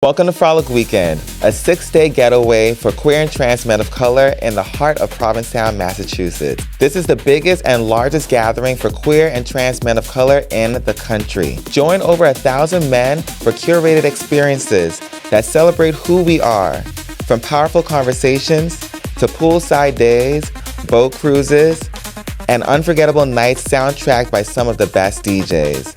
Welcome to Frolic Weekend, a 6-day getaway for queer and trans men of color in the heart of Provincetown, Massachusetts. This is the biggest and largest gathering for queer and trans men of color in the country. Join over 1,000 men for curated experiences that celebrate who we are. From powerful conversations to poolside days, boat cruises, and unforgettable nights soundtracked by some of the best DJs.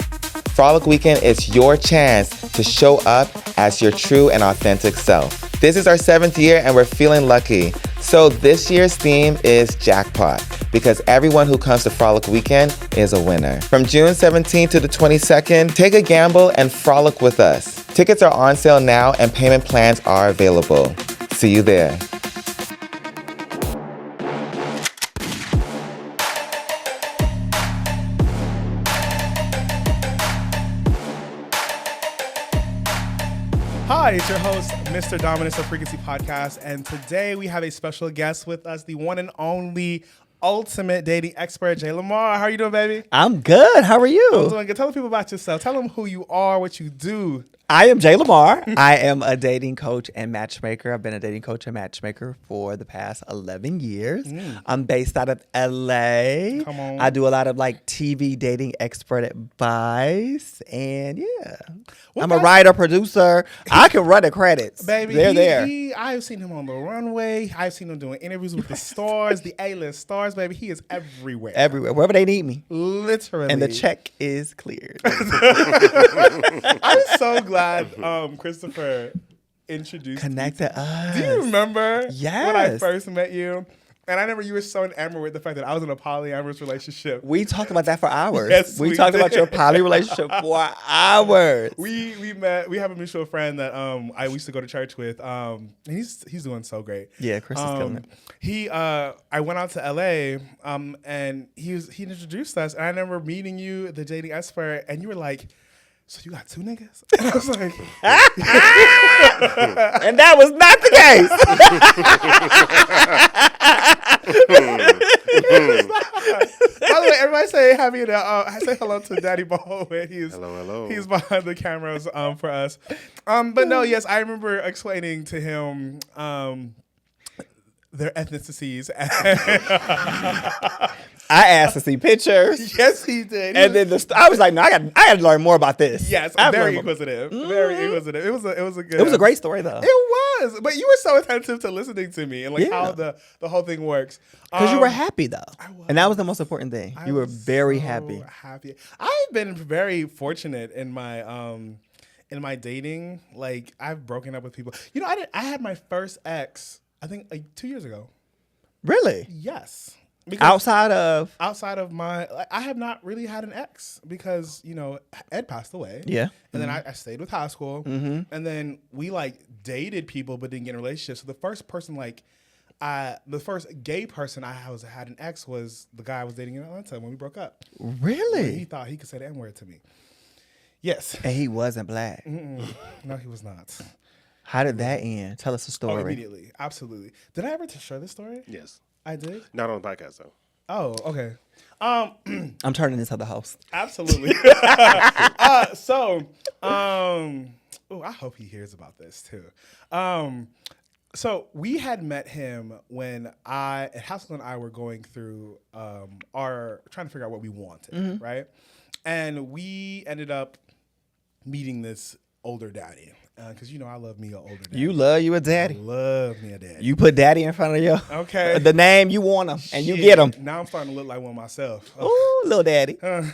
Frolic Weekend is your chance to show up as your true and authentic self. This is our 7th year and we're feeling lucky. So this year's theme is Jackpot, because everyone who comes to Frolic Weekend is a winner. From June 17th to the 22nd, take a gamble and frolic with us. Tickets are on sale now and payment plans are available. See you there. Hi, it's your host, Mr. Dominus of Frequency Podcast, and today we have a special guest with us, the one and only ultimate dating expert, J Lamar. How are you doing, baby? I'm good. How are you? I'm doing good. Tell the people about yourself. Tell them who you are, what you do. I am J Lamar. I am a dating coach and matchmaker. I've been a dating coach and matchmaker for the past 11 years. I'm based out of LA. Come on. I do a lot of like TV dating expert advice. And yeah, I'm a writer, producer. I can run the credits. Baby, They're there. I've seen him on the runway. I've seen him doing interviews with the stars, the A-list stars, baby. He is everywhere. Everywhere. Wherever they need me. Literally. And the check is cleared. I'm so glad Christopher introduced Connected us. Do you remember Yes. when I first met you? And I remember you were so enamored with the fact that I was in a polyamorous relationship. We talked about that for hours. Yes, we we talked about did. your poly relationship for hours. We met. We have a mutual friend that I used to go to church with. And he's doing so great. Yeah, Chris is killing it. I went out to LA and he introduced us, and I remember meeting you at the dating expert, and you were like, "So you got 2 niggas?" And I was like, and that was not the By the way, everybody say say hello to Daddy Baldwin. Hello. He's behind the cameras for us. But no, yes, I remember explaining to him their ethnicities. I asked to see pictures. Yes, he did. And then I was like, no, I got to learn more about this. Yes, very inquisitive. Very inquisitive. It was a good. It was a great story though. It was, but you were so attentive to listening to me and like Yeah. how the whole thing works. Because you were happy though. I was. And that was the most important thing. You were was very so happy. I've been very fortunate in my dating. Like I've broken up with people. You know, I had my first ex, I think like 2 years ago. Really? Yes. Outside of I have not really had an ex because, you know, Ed passed away. Yeah. And then I stayed with high school. And then we like dated people but didn't get in relationships. So the first person the first gay person I had an ex was the guy I was dating in Atlanta when we broke up. Really? He thought he could say the N-word to me. Yes. And he wasn't black. No, he was not. How did that end? Tell us the Oh, story. immediately. Absolutely. Did I ever share this story? Yes. I did? Not on the podcast, though. Oh, okay. I'm turning this other host. Absolutely. I hope he hears about this too. So we had met him when Haskell and I were going through trying to figure out what we wanted, right? And we ended up meeting this older daddy. Because, you know, I love me an older daddy. You love you a daddy. I love me a daddy. You put daddy in front of you. Okay. The name you want him, and you get him. Now I'm starting to look like one myself. Ooh, little daddy. Little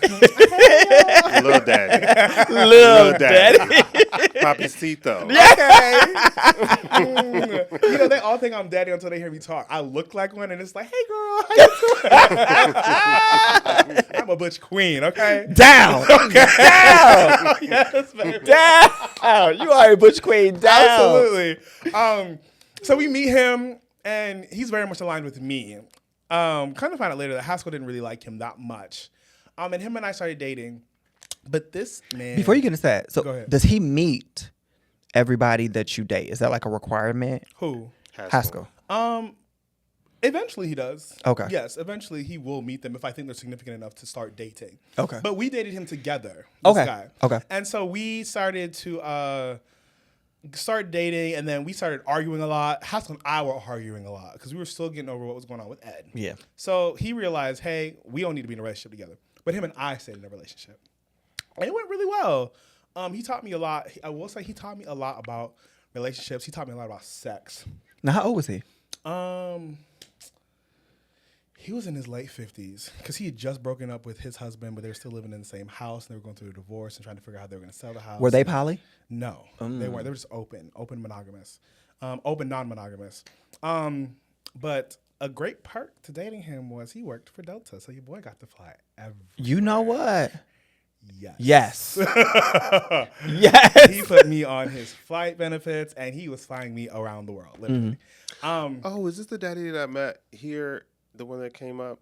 daddy. Little daddy. Papacito. Okay. You know, they all think I'm daddy until they hear me talk. I look like one, and it's like, hey, girl, how you doing? I'm a butch queen, okay? Down. Okay. Down. Yes, baby. Down. You are a butch queen. Down. Absolutely. So we meet him, and he's very much aligned with me. Kind of find out later that Haskell didn't really like him that much. And him and I started dating. But this man... Before you get into that, Go so ahead. does he meet everybody that you date? Is that like a requirement? Who? Haskell. Eventually he does. Okay. Yes, eventually he will meet them if I think they're significant enough to start dating. Okay. But we dated him together, this Okay. guy. Okay. And so we started to started dating, and then we started arguing a lot. Haskell and I were arguing a lot because we were still getting over what was going on with Ed. Yeah. So he realized, hey, we don't need to be in a relationship together. But him and I stayed in a relationship. And it went really well. He taught me a lot. I will say he taught me a lot about relationships. He taught me a lot about sex. Now, how old was he? He was in his late 50s because he had just broken up with his husband, but they were still living in the same house, and they were going through a divorce and trying to figure out how they were going to sell the house. Were they poly? No, they weren't. They were just open monogamous, open non-monogamous. But a great perk to dating him was he worked for Delta, so your boy got to fly everywhere. You know what? Yes. Yes. He put me on his flight benefits, and he was flying me around the world, literally. Oh, is this the daddy that I met here? The one that came up?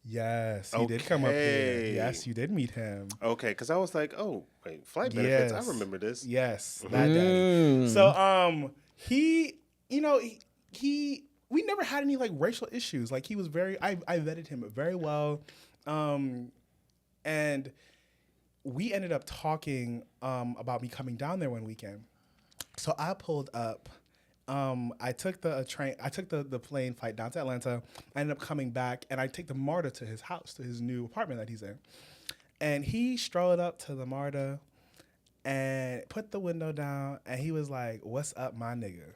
Yes, he did come up here. Yes, you did meet him. Okay, because I was like, oh, wait, flight benefits. Yes. I remember this. Yes, that daddy. So, he, we never had any like racial issues. Like he was I vetted him very well, and we ended up talking about me coming down there one weekend. So I pulled up. I took the train. I took the plane flight down to Atlanta. I ended up coming back, and I take the MARTA to his house, to his new apartment that he's in. And he strolled up to the MARTA and put the window down, and he was like, "What's up, my nigga?"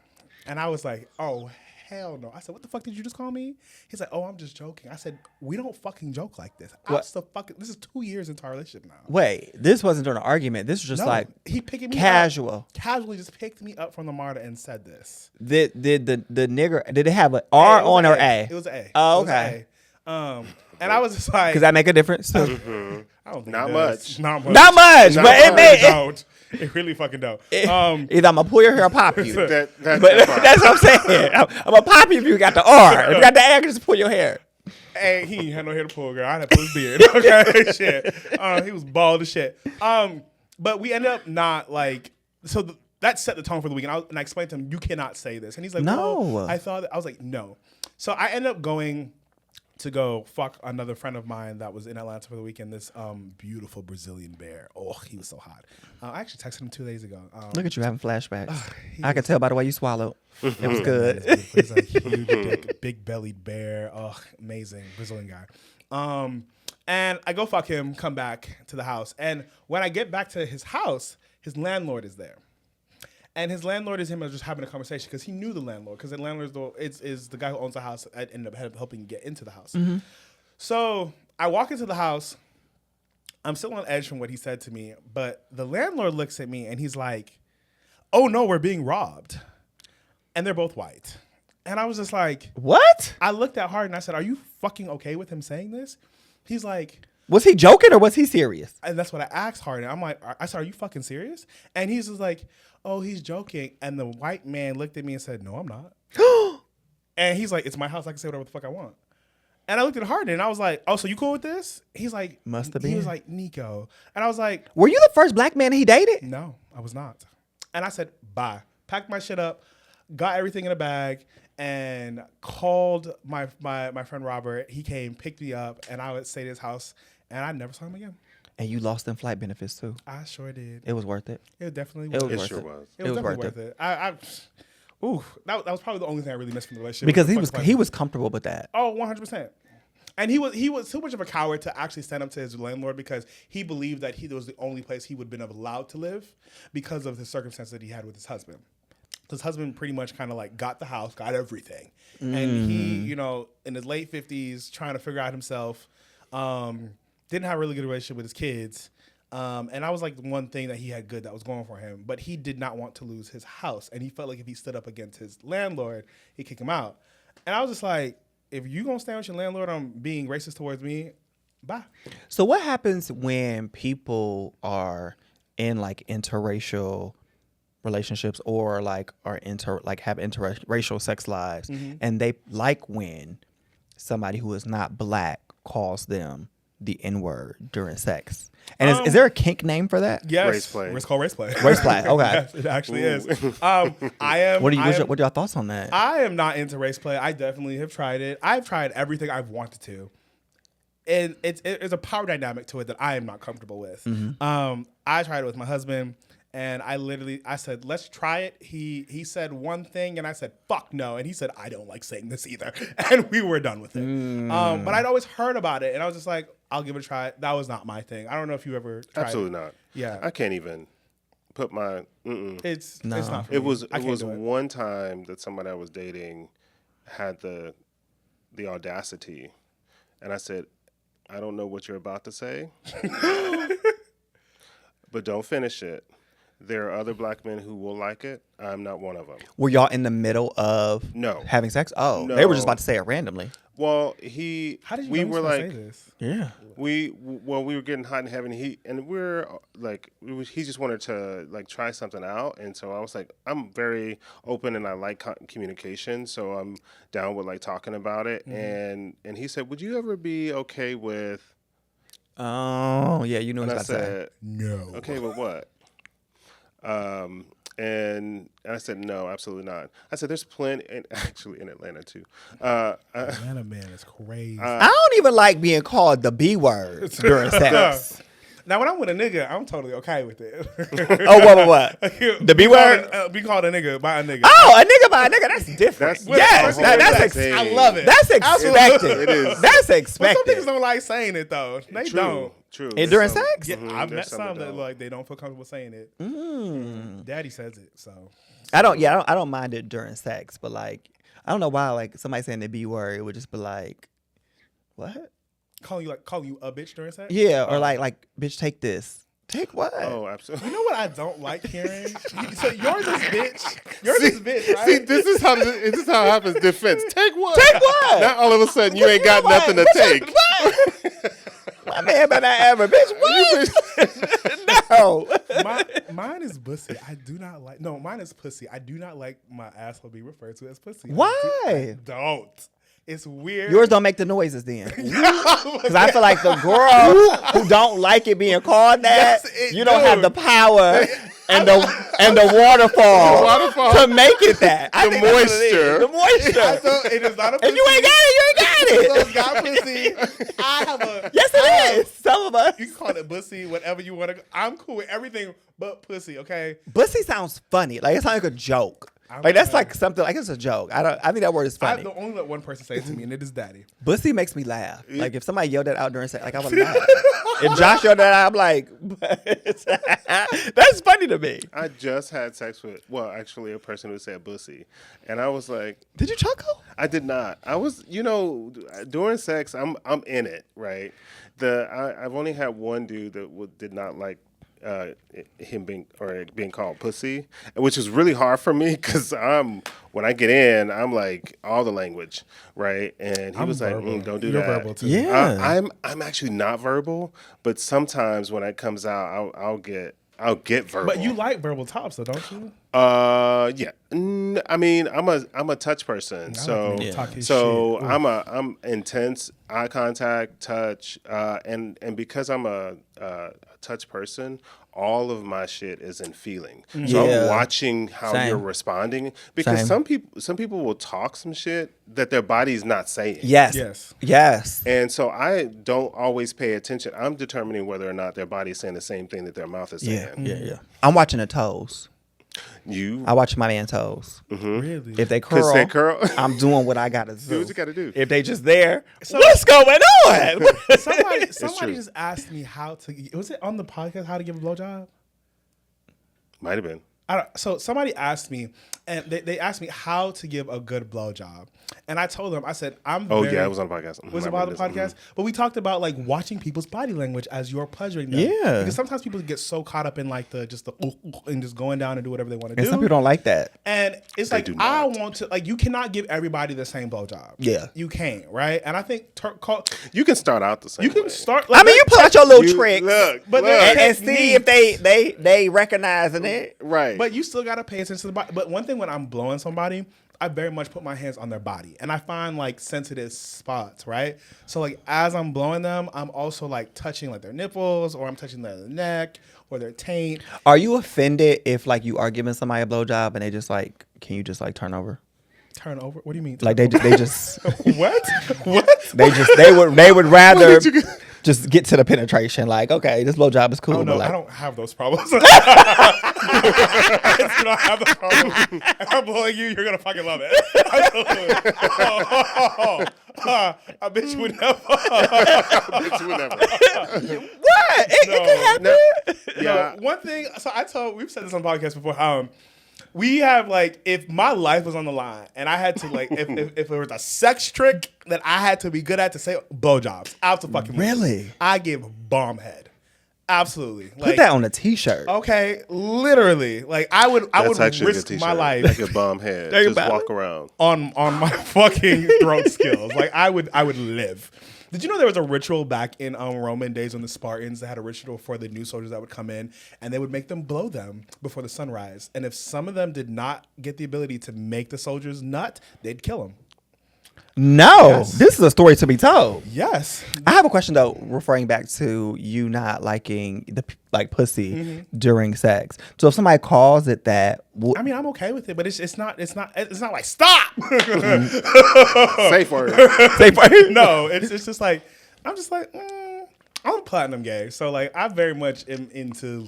And I was like, "Oh, hell no." I said, "What the fuck did you just call me?" He's like, "Oh, I'm just joking." I said, "We don't fucking joke like this." This is 2 years into our relationship now. Wait, this wasn't during an argument. This was just like he picking me casual. up, casually just picked me up from the MARTA and said this. Did the nigger, did it have an R on or A? It was an A. Oh, It was okay. an A. And I was just like, Does that make a difference? I don't think Not it much. does. Not much. Not much, Not but it much. may. Don't. It really fucking don't. Either I'm gonna pull your hair or pop you. That But part. that's what I'm saying. I'm gonna pop you if you got the R. If you got the A, I can just pull your hair. Hey, he ain't had no hair to pull, girl. I had to pull his beard. Okay, shit. He was bald as shit. But we ended up not like that set the tone for the weekend. And I explained to him, you cannot say this, and he's like, No. well, I thought I was like, no. So I ended up going to go fuck another friend of mine that was in Atlanta for the weekend. This beautiful Brazilian bear. Oh, he was so hot. I actually texted him 2 days ago. Look at you having flashbacks. I could tell by the way you swallowed. It was good. He's a huge, dick, big-bellied bear. Oh, amazing Brazilian guy. And I go fuck him, come back to the house. And when I get back to his house, his landlord is there. And his landlord is him just having a conversation because he knew the landlord, because the landlord is the guy who owns the house and ended up helping get into the house. Mm-hmm. So I walk into the house. I'm still on edge from what he said to me, but the landlord looks at me and he's like, "Oh no, we're being robbed." And they're both white. And I was just like, What? I looked at Hard and I said, "Are you fucking okay with him saying this?" He's like, Was he joking or was he serious? and that's what I asked Harden. I'm like, I said, "Are you fucking serious?" And he's just like, "Oh, he's joking." And the white man looked at me and said, "No, I'm not." And he's like, "It's my house. I can say whatever the fuck I want." And I looked at Harden and I was like, "Oh, so you cool with this?" He's like, Must have He was been. like, "Nico." And I was like, Were you the first black man he dated? "No, I was not." And I said, "Bye." Packed my shit up, got everything in a bag, and called my friend Robert. He came, picked me up, and I would stay at his house, and I never saw him again. And you lost them flight benefits too. I sure did. It was worth it. It was definitely It worth was it. worth sure it. was. It was definitely worth worth it. That was probably the only thing I really missed from the relationship. Because was the he was comfortable with that. Oh, 100%. And he was too much of a coward to actually stand up to his landlord because he believed that he was the only place he would have been allowed to live because of the circumstance that he had with his husband. His husband pretty much kind of like got the house, got everything. And he, in his late 50s, trying to figure out himself, didn't have a really good relationship with his kids. And I was like the one thing that he had good that was going for him. But he did not want to lose his house. And he felt like if he stood up against his landlord, he'd kick him out. And I was just like, if you going to stand with your landlord on being racist towards me, bye. So what happens when people are in like interracial relationships or like have interracial sex lives and they like when somebody who is not black calls them the N-word during sex? And is there a kink name for that? Yes. Race play. It's called race play. Race play. Okay. Yes, it actually is. I am. What are your thoughts on that? I am not into race play. I definitely have tried it. I've tried everything I've wanted to. And it's a power dynamic to it that I am not comfortable with. I tried it with my husband, And I said, let's try it. He said one thing, and I said, fuck no. And he said, I don't like saying this either. And we were done with it. But I'd always heard about it, and I was just like, I'll give it a try. That was not my thing. I don't know if you ever tried Absolutely it. not. Yeah. I can't even put my. It's not for me. It was I can't do it. one time that somebody I was dating had the audacity, and I said, I don't know what you're about to say, but don't finish it. There are other black men who will like it. I'm not one of them. Were y'all in the middle of having sex? Oh, they were just about to say it randomly. Well, How did you we know were to say like, this? Yeah. we were getting hot and heavy, and we're like, he just wanted to like try something out, and so I was like, I'm very open and I like communication, so I'm down with like talking about it, and he said, would you ever be okay with? Oh yeah, you know what I said, no. Okay, with what? And I said, no, absolutely not. I said, there's plenty, and actually in Atlanta too. Atlanta man is crazy. I don't even like being called the B word during sex. Now, when I'm with a nigga, I'm totally okay with it. Oh, what? The B word? Be called a nigga by a nigga. Oh, a nigga by a nigga, that's different. That's I love it. That's expected. It is. That's But expected. some niggas don't like saying it, though. They don't. True. And during sex? Yeah, I've met There's some that don't. like they don't feel comfortable saying it. Daddy says it, so I don't mind it during sex, but like I don't know why like somebody saying the B word, it would just be like, what? calling you a bitch during sex. Yeah, or like bitch, take this. Take what? Oh, absolutely. You know what I don't like hearing? So you're this bitch. You're this bitch, right? See, this is how it happens. Defense. Take what? Take what? Now all of a sudden you ain't got nothing to take. My man better not ever, bitch. What? No. Mine is pussy. I do not like. No, mine is pussy. I do not like my asshole be referred to as pussy. Why? I don't. It's weird. Yours don't make the noises then. Because I feel like the girl who don't like it being called that, you don't have the power and the waterfall to make it that. I think that's what it is. The moisture. It is not a pussy. If you ain't got it, you ain't got it. So it's got pussy. I have a. Yes, it is. Some of us. You can call it pussy, whatever you want to. I'm cool with everything but pussy. Okay. Pussy sounds funny. Like it sounds like a joke. Like that's like something like it's a joke. I think that word is funny. I the only let one person say it to me, and it is daddy. Pussy makes me laugh. Like if somebody yelled that out during sex, like I would laugh. If Josh yelled that out, I'm like, that's funny to me. I just had sex with, actually a person who said pussy, and I was like, did you chuckle? I did not. I was, during sex, I'm in it, right? I've only had one dude that did not like him being called pussy, which is really hard for me because when I get in, I'm like all the language, right? And he was verbal. like, "Don't do You're that." verbal too. Yeah, I'm actually not verbal, but sometimes when it comes out, I'll get verbal. But you like verbal tops, though, don't you? Yeah. I mean, I'm a touch person, so I'm intense eye contact, touch, and because I'm a touch person, all of my shit is in feeling. So I'm watching how you're responding because some people will talk some shit that their body's not saying. Yes. And so I don't always pay attention. I'm determining whether or not their body's saying the same thing that their mouth is saying. Yeah. I'm watching the toes. I watch my man's toes. Really? If they curl, I'm doing what I gotta do. Do what you gotta do. If they just there, what's going on? Somebody just asked me was it on the podcast how to give a blowjob? Might have been. So somebody asked me, and they asked me how to give a good blowjob, and I told them, I said, it was on the podcast. Was it on the podcast? But we talked about like watching people's body language as you're pleasuring them. Yeah. Because sometimes people get so caught up in like and just going down and do whatever they want to do. And some people don't like that. And it's like I want to you cannot give everybody the same blowjob. Yeah. You can't, right? And I think you can start out the same. You can way. start. I mean, you pull out your little tricks, but and see if they recognizing it, right? But you still gotta pay attention to the body. But one thing when I'm blowing somebody, I very much put my hands on their body, and I find like sensitive spots, right? So like as I'm blowing them, I'm also like touching like their nipples, or I'm touching their neck or their taint. Are you offended if like you are giving somebody a blowjob and they just like, can you just like turn over? Turn over? What do you mean? Like they just what? They would rather just get to the penetration. Like, okay, this blowjob is cool. Oh, no, but like, I don't have those problems. You don't have the problem. If I'm blowing you, you're going to fucking love it. I bet you would never. what? It could happen. No, one thing, so we've said this on the podcast before, we have, like, if my life was on the line and I had to, like, if there was a sex trick that I had to be good at to say blowjobs, absolutely. Really? I give bomb head. Absolutely. Put that on a t-shirt. Okay, literally. Like, I would risk my life. Like a bomb head. Just walk around. On my fucking throat skills. Like, I would live. Did you know there was a ritual back in Roman days when the Spartans had a ritual for the new soldiers that would come in, and they would make them blow them before the sunrise. And if some of them did not get the ability to make the soldiers nut, they'd kill them. No, Yes. This is a story to be told. Yes. I have a question though, referring back to you not liking the pussy during sex. So if somebody calls it that, I mean, I'm okay with it, but it's not like stop. Safe word. Safe word. No, it's just like I'm just like I'm platinum gay, so like I very much am into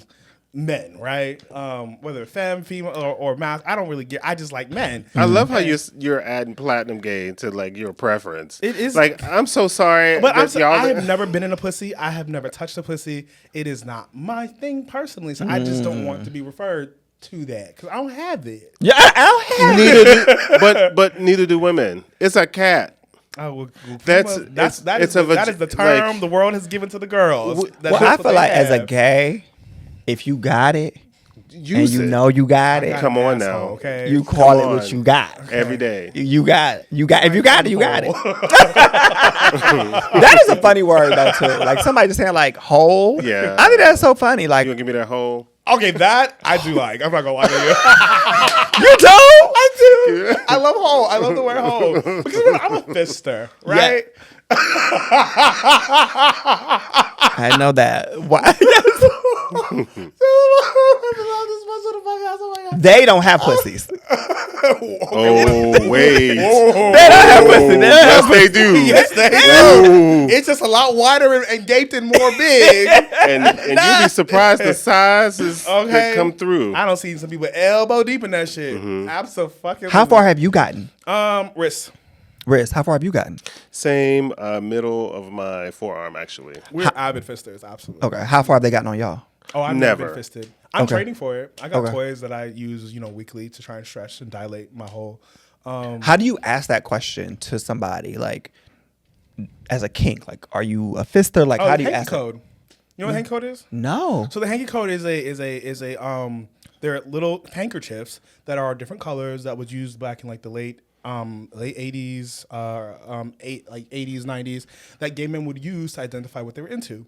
men, right? Whether femme, female, or mask, I don't really get. I just like men. I love how you're adding platinum gay to like your preference. It is like I'm so sorry, but y'all I have never been in a pussy. I have never touched a pussy. It is not my thing personally, so I just don't want to be referred to that because I don't have it. Yeah, I don't have it. But neither do women. It's a cat. Oh, well, That is the term like, the world has given to the girls. Well, I feel like as a gay, if you got it, use and you it. know you got it, Come on now. Okay. you call it Come what on. you got. Every day. You got it. If you got it, you got it. That is a funny word though too. Like somebody just saying like hole. Yeah. I think that's so funny. Like You gonna give me that hole? Okay, that I do like. I'm not gonna lie to you. you do. I do. I love hole. I love the word hole because remember, I'm a fister, right? I know that. Why? They don't have pussies. Oh wait. They don't have pussies. Yes, they do. Yes, they do. It's just a lot wider and gaped and more big. And you'll be surprised the sizes that come through. I don't see some people elbow deep in that shit. Absolutely. How far have you gotten? Wrist. Wrist. How far have you gotten? Same middle of my forearm, actually. We're avid fisters, absolutely. Okay. How far have they gotten on y'all? Oh, I've never Never. been fisted. I'm Okay. trading for it. I got Okay. toys that I use, weekly to try and stretch and dilate my whole. How do you ask that question to somebody like as a kink? Like, are you a fister? Like, how do you Hanky ask? code? You know what Hanky code is? No. So the hanky code is a they're little handkerchiefs that are different colors that was used back in like the late 80s, 80s, 90s that gay men would use to identify what they were into.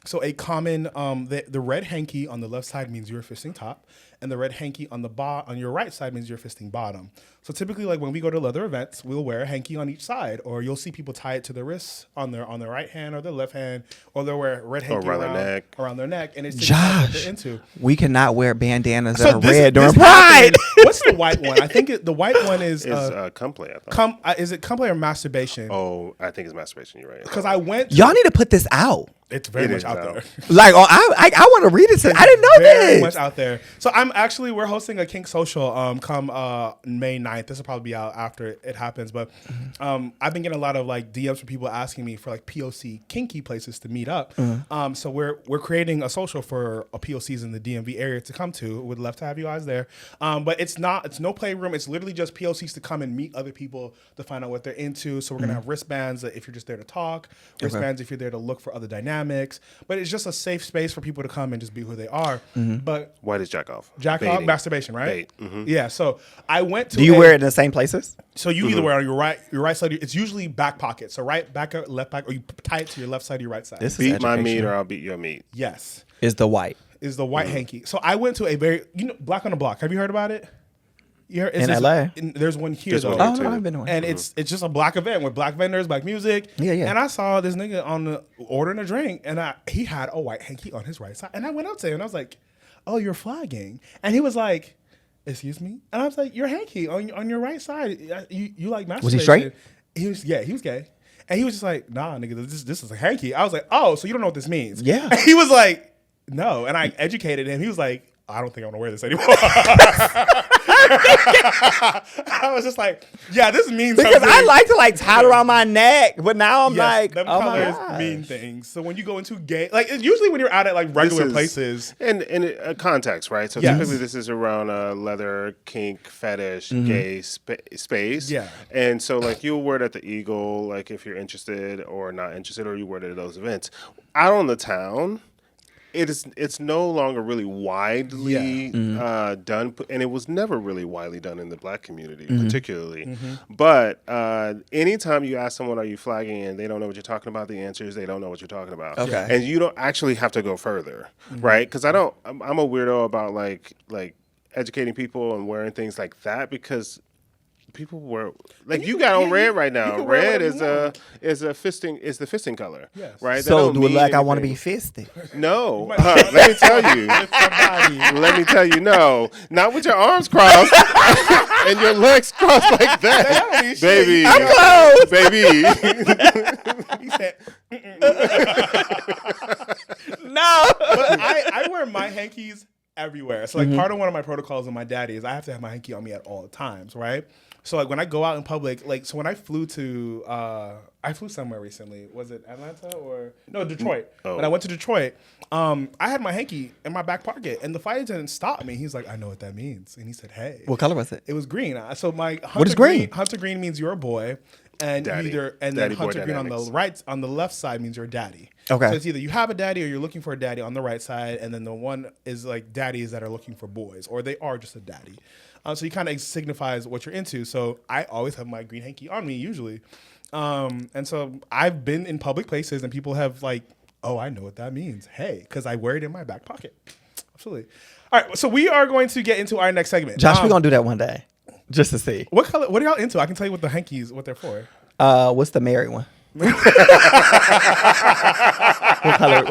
So a common the red hanky on the left side means you're fisting top, and the red hanky on on your right side means you're fisting bottom. So typically, like when we go to leather events, we'll wear a hanky on each side, or you'll see people tie it to their wrists on their right hand or their left hand, or they'll wear a red hanky around their neck, and it's what they're into. We cannot wear bandanas that are this- red during this Pride. happened. What's the white one? I think the white one is Cumplay, I thought. is it Cumplay or masturbation? Oh, I think it's masturbation. You're right. Because I went. Y'all need to put this out. It's very much out there. Like, I want to read it. I didn't know Very this. much out there. So we're hosting a Kink social come May 9th. This will probably be out after it happens. But I've been getting a lot of like DMs from people asking me for like POC kinky places to meet up. So we're creating a social for POCs in the DMV area to come to. Would love to have you guys there. But it's no playroom. It's literally just POCs to come and meet other people to find out what they're into. So we're gonna have wristbands if you're just there to talk, wristbands if you're there to look for other dynamics. But it's just a safe space for people to come and just be who they are. But What is jack off? jack off, masturbation, right? Bait. Yeah. So I went to. Do you wear it in the same places? So you either wear it on your right side. It's usually back pocket. So right back, left back, or you tie it to your left side or your right side. This is Beat my meat educational. or I'll beat your meat. Yes, Is the white. is the white hanky. So I went to a very Black on the Block. Have you heard about it? In LA? There's one here There's though. one Oh, here, no, too. I've been to one. And it's just a black event with black vendors, black music. Yeah. And I saw this nigga ordering a drink, and he had a white hanky on his right side. And I went up to him, and I was like, "Oh, you're flagging?" And he was like, "Excuse me?" And I was like, "Your hanky on your right side. You like masturbation?" Was he straight? He was gay. And he was just like, nah, nigga, this is a hanky. I was like, oh, so you don't know what this means? Yeah. And he was like, no. And I educated him. He was like, I don't think I want to wear this anymore. I was just like, yeah, this means because something. I like to like tie it around my neck, but now I'm like, them oh my colors gosh. mean things. So when you go into gay, like usually when you're out at like regular places, and context, right? So typically this is around leather, kink, fetish, gay space. Yeah. And so like you'll wear it at the Eagle, like if you're interested or not interested, or you wear it at those events. Out on the town, it's no longer really widely done, and it was never really widely done in the Black community, particularly. But anytime you ask someone, "Are you flagging?" and they don't know what you're talking about, the answer is they don't know what you're talking about. Okay. And you don't actually have to go further, right? Because I'm a weirdo about like educating people and wearing things like that because. People wear like you got on red right now. Red is the fisting color, right? So do it like I want to be fisted. No, let me tell you. Let me tell you, no, not with your arms crossed and your legs crossed like that, baby. I'm close, baby. he said, no. But I wear my hankies everywhere. So like part of one of my protocols with my daddy is I have to have my hanky on me at all times, right? So like when I go out in public, like so when I flew somewhere recently. Was it Atlanta or no Detroit? When I went to Detroit, I had my hanky in my back pocket, and the flight attendant stopped me. He's like, "I know what that means," and he said, "Hey." What color was it? It was green. So my what is green? Hunter green means you're a boy, and Daddy. then hunter green on the left side means you're a daddy. Okay. So it's either you have a daddy or you're looking for a daddy on the right side, and then the one is like daddies that are looking for boys, or they are just a daddy. So he kind of signifies what you're into. So I always have my green hanky on me usually. And so I've been in public places and people have like, oh, I know what that means. Hey, because I wear it in my back pocket. Absolutely. All right. So we are going to get into our next segment. Josh, we're going to do that one day just to see. What color? What are y'all into? I can tell you what the hankies, what they're for. What's the married one? What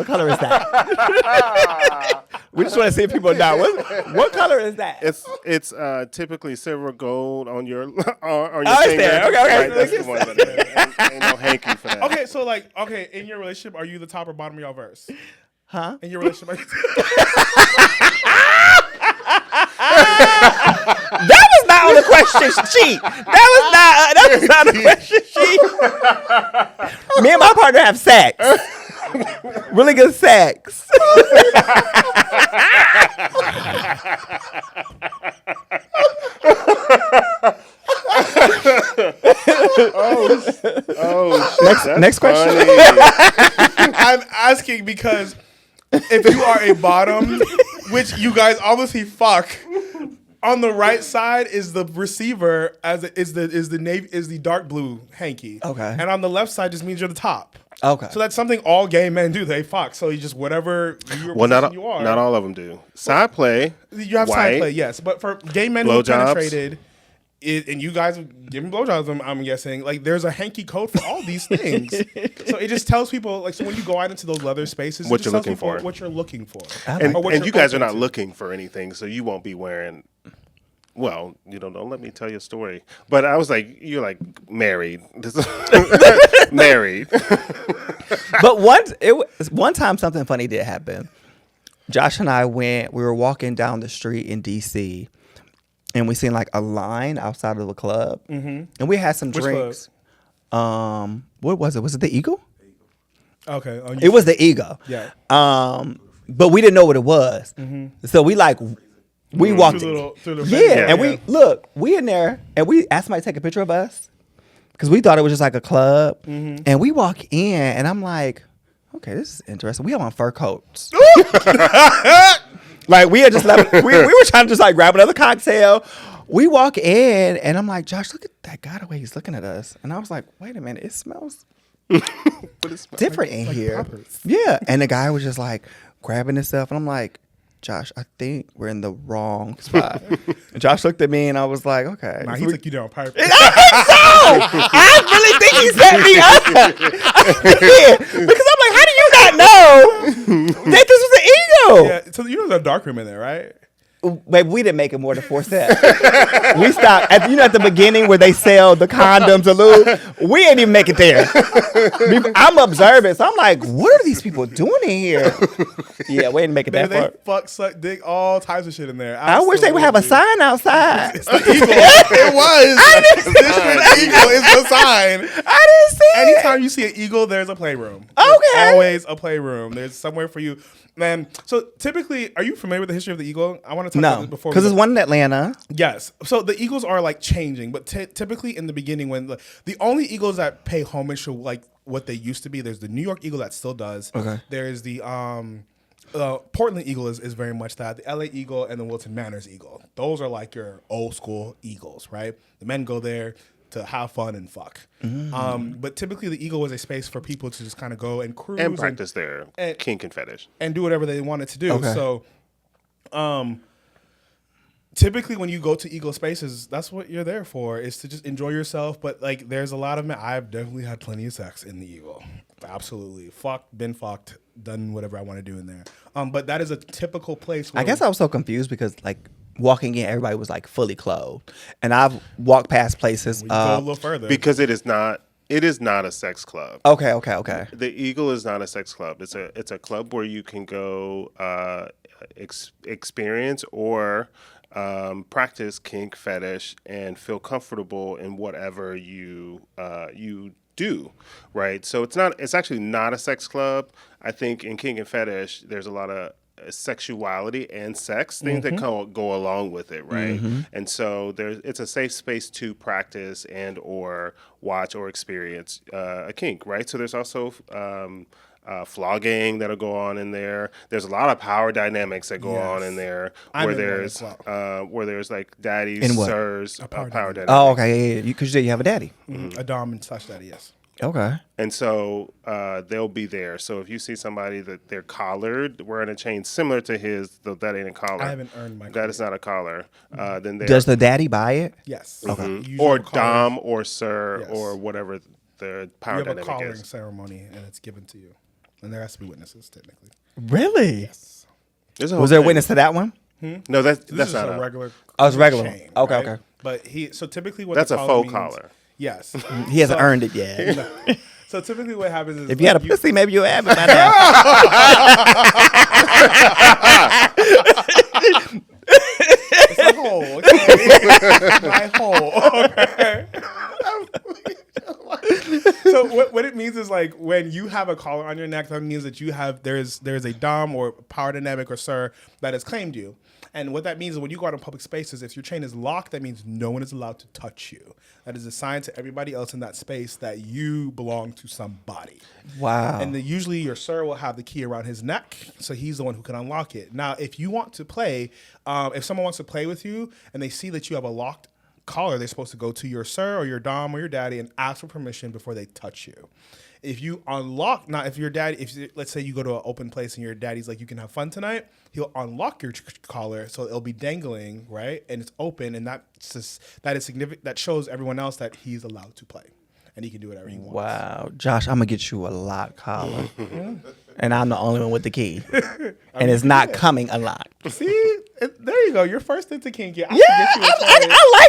color is that? We just want to see if people know. What color is that? It's typically silver gold on your on your finger. There. Okay. Right, that's the one that ain't no hanky for that. Okay, so like, in your relationship, are you the top or bottom of y'all verse? Huh? In your relationship, are you That was not on the question sheet. That was not on the question sheet. Me and my partner have sex. Really good sex. Next question. I'm asking because if you are a bottom, which you guys obviously fuck, on the right side is the receiver, is the dark blue hanky. Okay. And on the left side just means you're the top. Okay. So that's something all gay men do. They fuck. So you just whatever you are. Not all of them do. Side play. You have side play, yes. But for gay men who penetrated, and you guys giving blowjobs, I'm guessing, like there's a hanky code for all these things. So it just tells people, like, so when you go out into those leather spaces, what you're looking for. What you're looking for. And you guys are not looking for anything, so you won't be wearing. Well, don't let me tell you a story. But I was like, you're like married. Married. But one time something funny did happen. Josh and I we were walking down the street in DC and we seen like a line outside of the club. Mm-hmm. And we had some drinks. Club? What was it? Was it the Eagle? Okay. It was the Eagle. Yeah. But we didn't know what it was. Mm-hmm. So we walked in. We in there and we asked somebody to take a picture of us because we thought it was just like a club. Mm-hmm. And we walk in and I'm like, okay, this is interesting. We have on fur coats. Like we had just left. we were trying to just like grab another cocktail. We walk in and I'm like, Josh, look at that guy the way he's looking at us. And I was like, wait a minute, it smells different in here. Poppers. Yeah. And the guy was just like grabbing his stuff and I'm like, Josh, I think we're in the wrong spot. And Josh looked at me and I was like, okay. Nah, he took you down on purpose. I think so. I really think he set me up. I did. Because I'm like, how do you not know that this was an Eagle? Yeah, so you know there's a dark room in there, right? Baby, we didn't make it more than 4 steps. We stopped at the beginning where they sell the condoms, the lube. We ain't even make it there. I'm observant, so I'm like, what are these people doing in here? Yeah, we didn't make it that far. They fuck, suck, dick, all types of shit in there. I wish they would have a sign outside. It's the eagle. It was. This eagle is the sign. I didn't see it. Anytime you see an eagle, there's a playroom. Okay. There's always a playroom. There's somewhere for you. Man, so typically, are you familiar with the history of the eagle? I want to talk about this before. Because there's one in Atlanta. Yes. So the eagles are like changing, but typically in the beginning, when the only eagles that pay homage to like what they used to be, there's the New York eagle that still does. Okay. There's the Portland eagle is very much that. The LA eagle and the Wilton Manors eagle. Those are like your old school eagles, right? The men go there to have fun and fuck. But typically the eagle was a space for people to just kind of go and cruise and practice their kink and fetish and do whatever they wanted to do. Okay. So typically when you go to eagle spaces, that's what you're there for, is to just enjoy yourself. But like there's a lot of men. I've definitely had plenty of sex in the eagle. Absolutely. Fucked, been fucked, done whatever I want to do in there. But that is a typical place where I guess I was so confused because like walking in, everybody was like fully clothed, and I've walked past places. go a little further because it is not a sex club. Okay. The Eagle is not a sex club. It's a club where you can go experience or practice kink, fetish, and feel comfortable in whatever you do, right? So it's actually not a sex club. I think in kink and fetish, there's a lot of sexuality and sex things that go along with it, right? And so it's a safe space to practice and or watch or experience a kink, right? So there's also flogging that'll go on in there. There's a lot of power dynamics that go on in there where there's like daddies, sirs, power dynamics. Oh, okay, yeah. Because you have a daddy, a dom and slash daddy, yes. Okay. And so they'll be there. So if you see somebody that they're collared, wearing a chain similar to his, though that ain't a collar. I haven't earned my That collar. is not a collar. Then Does the daddy buy it? Yes. Okay. or dom or sir or whatever the power you have a dynamic collaring is. ceremony and it's given to you, and there has to be witnesses technically. Really? Yes. Was there a witness to that one? No, that's This is not a regular. Oh, it's regular. chain, Okay, right? okay. But so typically what that's the a collar faux means- collar. Yes. He hasn't earned it yet. No. So typically what happens is If you had a pussy, maybe you'll have it by now. It's a hole. Okay? My hole. Okay. So what it means is like when you have a collar on your neck, that means that there's a dom or power dynamic or sir that has claimed you. And what that means is when you go out in public spaces, if your chain is locked, that means no one is allowed to touch you. That is a sign to everybody else in that space that you belong to somebody. Wow. And usually your sir will have the key around his neck, so he's the one who can unlock it. Now, if you want to play, if someone wants to play with you and they see that you have a locked collar, they're supposed to go to your sir or your dom or your daddy and ask for permission before they touch you. If you unlock, let's say you go to an open place and your daddy's like, you can have fun tonight, he'll unlock your collar so it'll be dangling, right? And it's open, and that is significant. That shows everyone else that he's allowed to play and he can do whatever he wants. Wow. Josh, I'm going to get you a lock collar. And I'm the only one with the key. And it's not coming unlocked. See? There you go. You're first into kinky. I like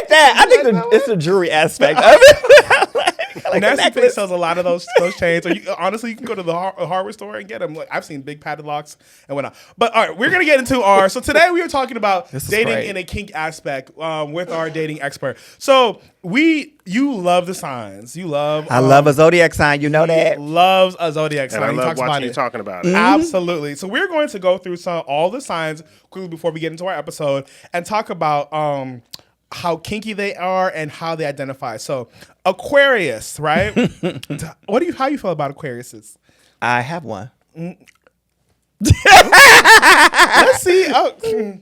that. I think it's the jewelry aspect of it. Like Nasty Pig sells a lot of those chains. Or honestly, you can go to the hardware store and get them. Like, I've seen big padded locks and whatnot. But all right, we're gonna get into so today we are talking about dating in a kink aspect with our dating expert. So you love the signs. You love. I love a Zodiac sign. You know that. Loves a Zodiac sign. And I He love talks about watching you it. talking about it. Absolutely. So we're going to go through all the signs quickly before we get into our episode and talk about how kinky they are and how they identify. So Aquarius, right? How you feel about Aquariuses? I have one. Let's see. Oh,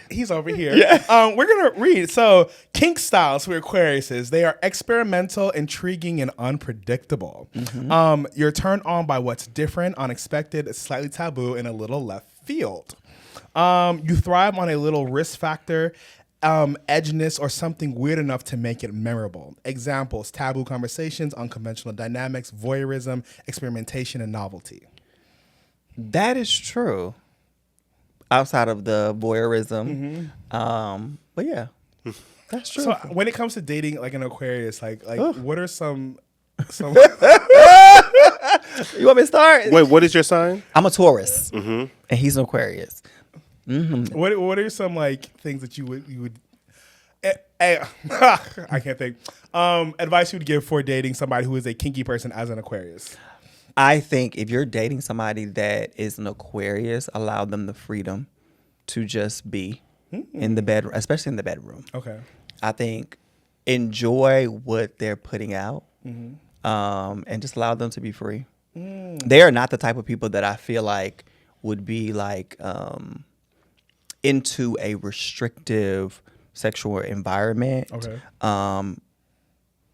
he's over here. Yeah. We're gonna read. So kink styles for Aquariuses. They are experimental, intriguing, and unpredictable. You're turned on by what's different, unexpected, slightly taboo, and a little left field. You thrive on a little risk factor, edginess, or something weird enough to make it memorable. Examples: taboo conversations, unconventional dynamics, voyeurism, experimentation, and novelty. That is true. outside of the voyeurism. But yeah, that's true. So when it comes to dating like an Aquarius, like what are some You want me to start? Wait, what is your sign? I'm a Taurus, and he's an Aquarius. What are some like things that you would I can't think. Advice you would give for dating somebody who is a kinky person as an Aquarius? I think if you're dating somebody that is an Aquarius, allow them the freedom to just be in the bedroom, especially in the bedroom. Okay. I think enjoy what they're putting out, and just allow them to be free. They are not the type of people that I feel like would be like into a restrictive sexual environment. Okay.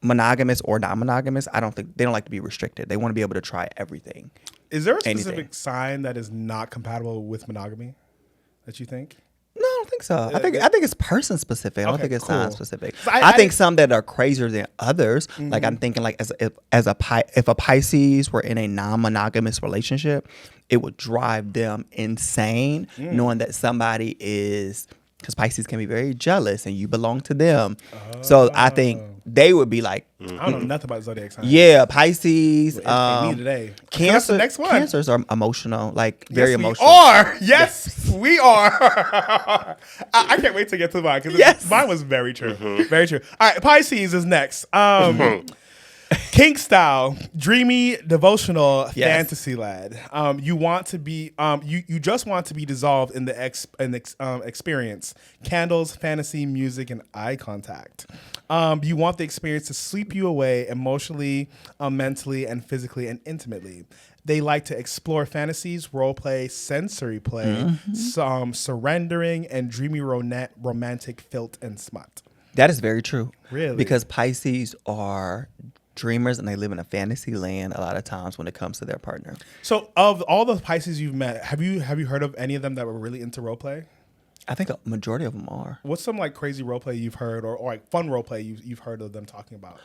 Monogamous or non-monogamous, I don't think they don't like to be restricted. They want to be able to try everything. Is there a specific sign that is not compatible with monogamy that you think? No, I don't think so. I think it's person specific. I don't think it's sign specific. I think some that are crazier than others. Like I'm thinking like if a Pisces were in a non-monogamous relationship, it would drive them insane knowing that somebody is, because Pisces can be very jealous and you belong to them. So I think they would be like, I don't know nothing about zodiac signs. yeah, Pisces. Me today. Cancer. That's the next one. Cancers are emotional, like very Yes, emotional. We are. Yes, we are. I can't wait to get to mine because mine was very true. Very true. All right, Pisces is next. Kink style, dreamy, devotional, fantasy lad. You want to be, you just want to be dissolved in the experience. Candles, fantasy, music, and eye contact. You want the experience to sweep you away emotionally, mentally, and physically, and intimately. They like to explore fantasies, role play, sensory play, surrendering, and dreamy romantic filth and smut. That is very true. Really? Because Pisces are dreamers and they live in a fantasy land a lot of times when it comes to their partner. So, of all the Pisces you've met, have you heard of any of them that were really into role play? I think a majority of them are. What's some like crazy role play you've heard, or like fun role play you've heard of them talking about?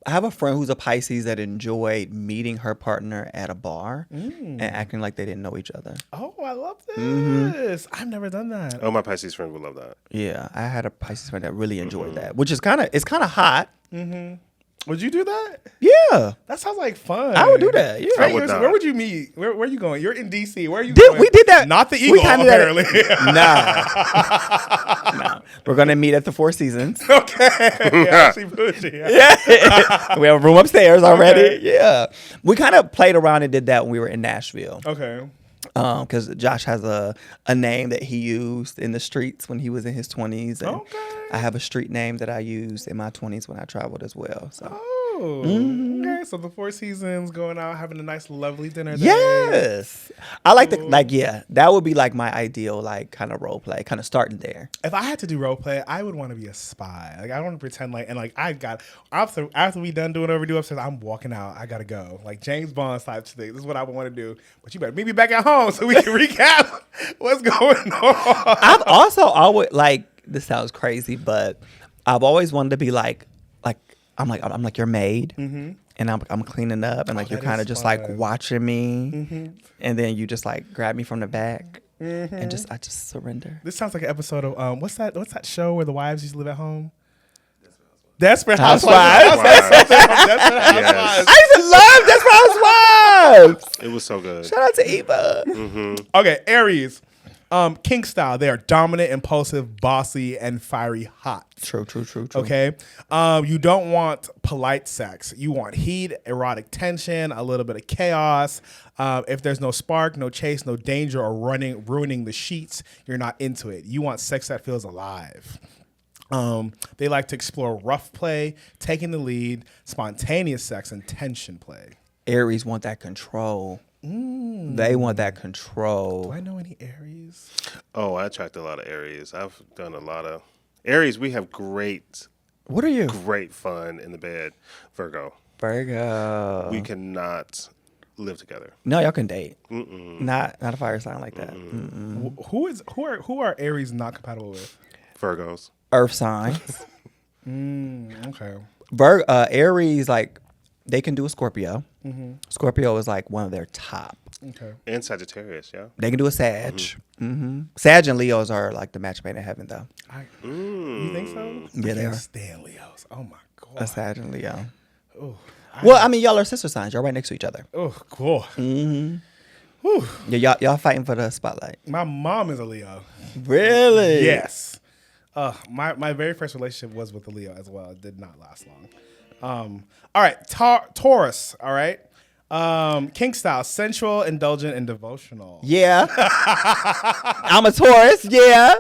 I have a friend who's a Pisces that enjoyed meeting her partner at a bar and acting like they didn't know each other. Oh, I love this. I've never done that. Oh, my Pisces friend would love that. Yeah, I had a Pisces friend that really enjoyed that, which is kind of hot. Would you do that? Yeah, That sounds like fun. I would do that. Yeah, Trey, I would not. where would you meet? Where are you going? You're in DC. Where are you going? we did that. Not the Eagle, apparently. Nah. We're gonna meet at the Four Seasons. Okay. Yeah, she bougie. Yeah, we have a room upstairs already. Okay. Yeah, we kind of played around and did that when we were in Nashville. Okay. Because Josh has a name that he used in the streets when he was in his 20s. And I have a street name that I used in my 20s when I traveled as well. So. Okay. So the Four Seasons, going out, having a nice, lovely dinner day. Yes. I like that would be like my ideal, like kind of role play, kind of starting there. If I had to do role play, I would want to be a spy. Like I want to pretend like, and like after we done doing whatever we do upstairs, I'm walking out. I gotta go. Like James Bond type thing. This is what I would want to do. But you better meet me back at home so we can recap what's going on. I've also always this sounds crazy, but I've always wanted to be like I'm like your maid, and I'm cleaning up, and like you're kind of just like watching me, and then you just like grab me from the back, and I just surrender. This sounds like an episode of what's that show where the wives used to live at home? Desperate Housewives. Yes. I used to love Desperate Housewives. It was so good. Shout out to Eva. Okay, Aries. Kink style. They are dominant, impulsive, bossy, and fiery hot. True. Okay. You don't want polite sex. You want heat, erotic tension, a little bit of chaos. If there's no spark, no chase, no danger, or ruining the sheets, you're not into it. You want sex that feels alive. They like to explore rough play, taking the lead, spontaneous sex, and tension play. Aries want that control. They want that control. Do I know any Aries? Oh, I attract a lot of Aries. I've done a lot of Aries. We have great. What are you? Great fun in the bed. Virgo. We cannot live together. No, y'all can date. Not a fire sign like that. Who are Aries not compatible with? Virgos. Earth signs. Okay. Aries, like, they can do a Scorpio. Scorpio is like one of their top Okay. And Sagittarius, yeah. They can do a Sag. Sag and Leos are like the match made in heaven, though. You think so? Yeah, they are. Stan Leos. Oh my god. A Sag and Leo. Oh. Well, I mean, y'all are sister signs. Y'all right next to each other. Oh, cool. Yeah, y'all fighting for the spotlight. My mom is a Leo. Really? Yes. My very first relationship was with a Leo as well. It did not last long. All right, Taurus. All right. Kink style, sensual, indulgent, and devotional. Yeah. I'm a Taurus. Yeah.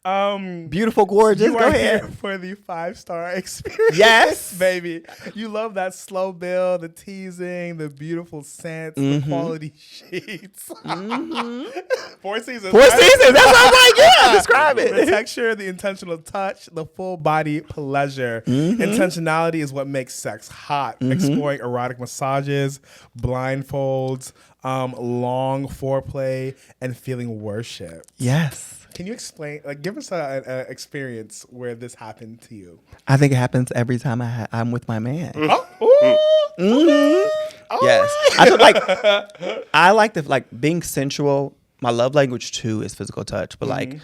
Beautiful, gorgeous. You Go are ahead. here for the 5-star experience. Yes. baby. You love that slow build, the teasing, the beautiful scents, the quality sheets. 4 seasons. 4 seasons. That's what I'm like. Yeah, describe The it. texture, the intentional touch, the full body pleasure. Intentionality is what makes sex hot. Exploring erotic massages, blindfolds, long foreplay, and feeling worship. Yes. Can you explain? Like, give us an experience where this happened to you. I think it happens every time I'm with my man. Oh, Yes. I feel like I like being sensual. My love language too is physical touch, but like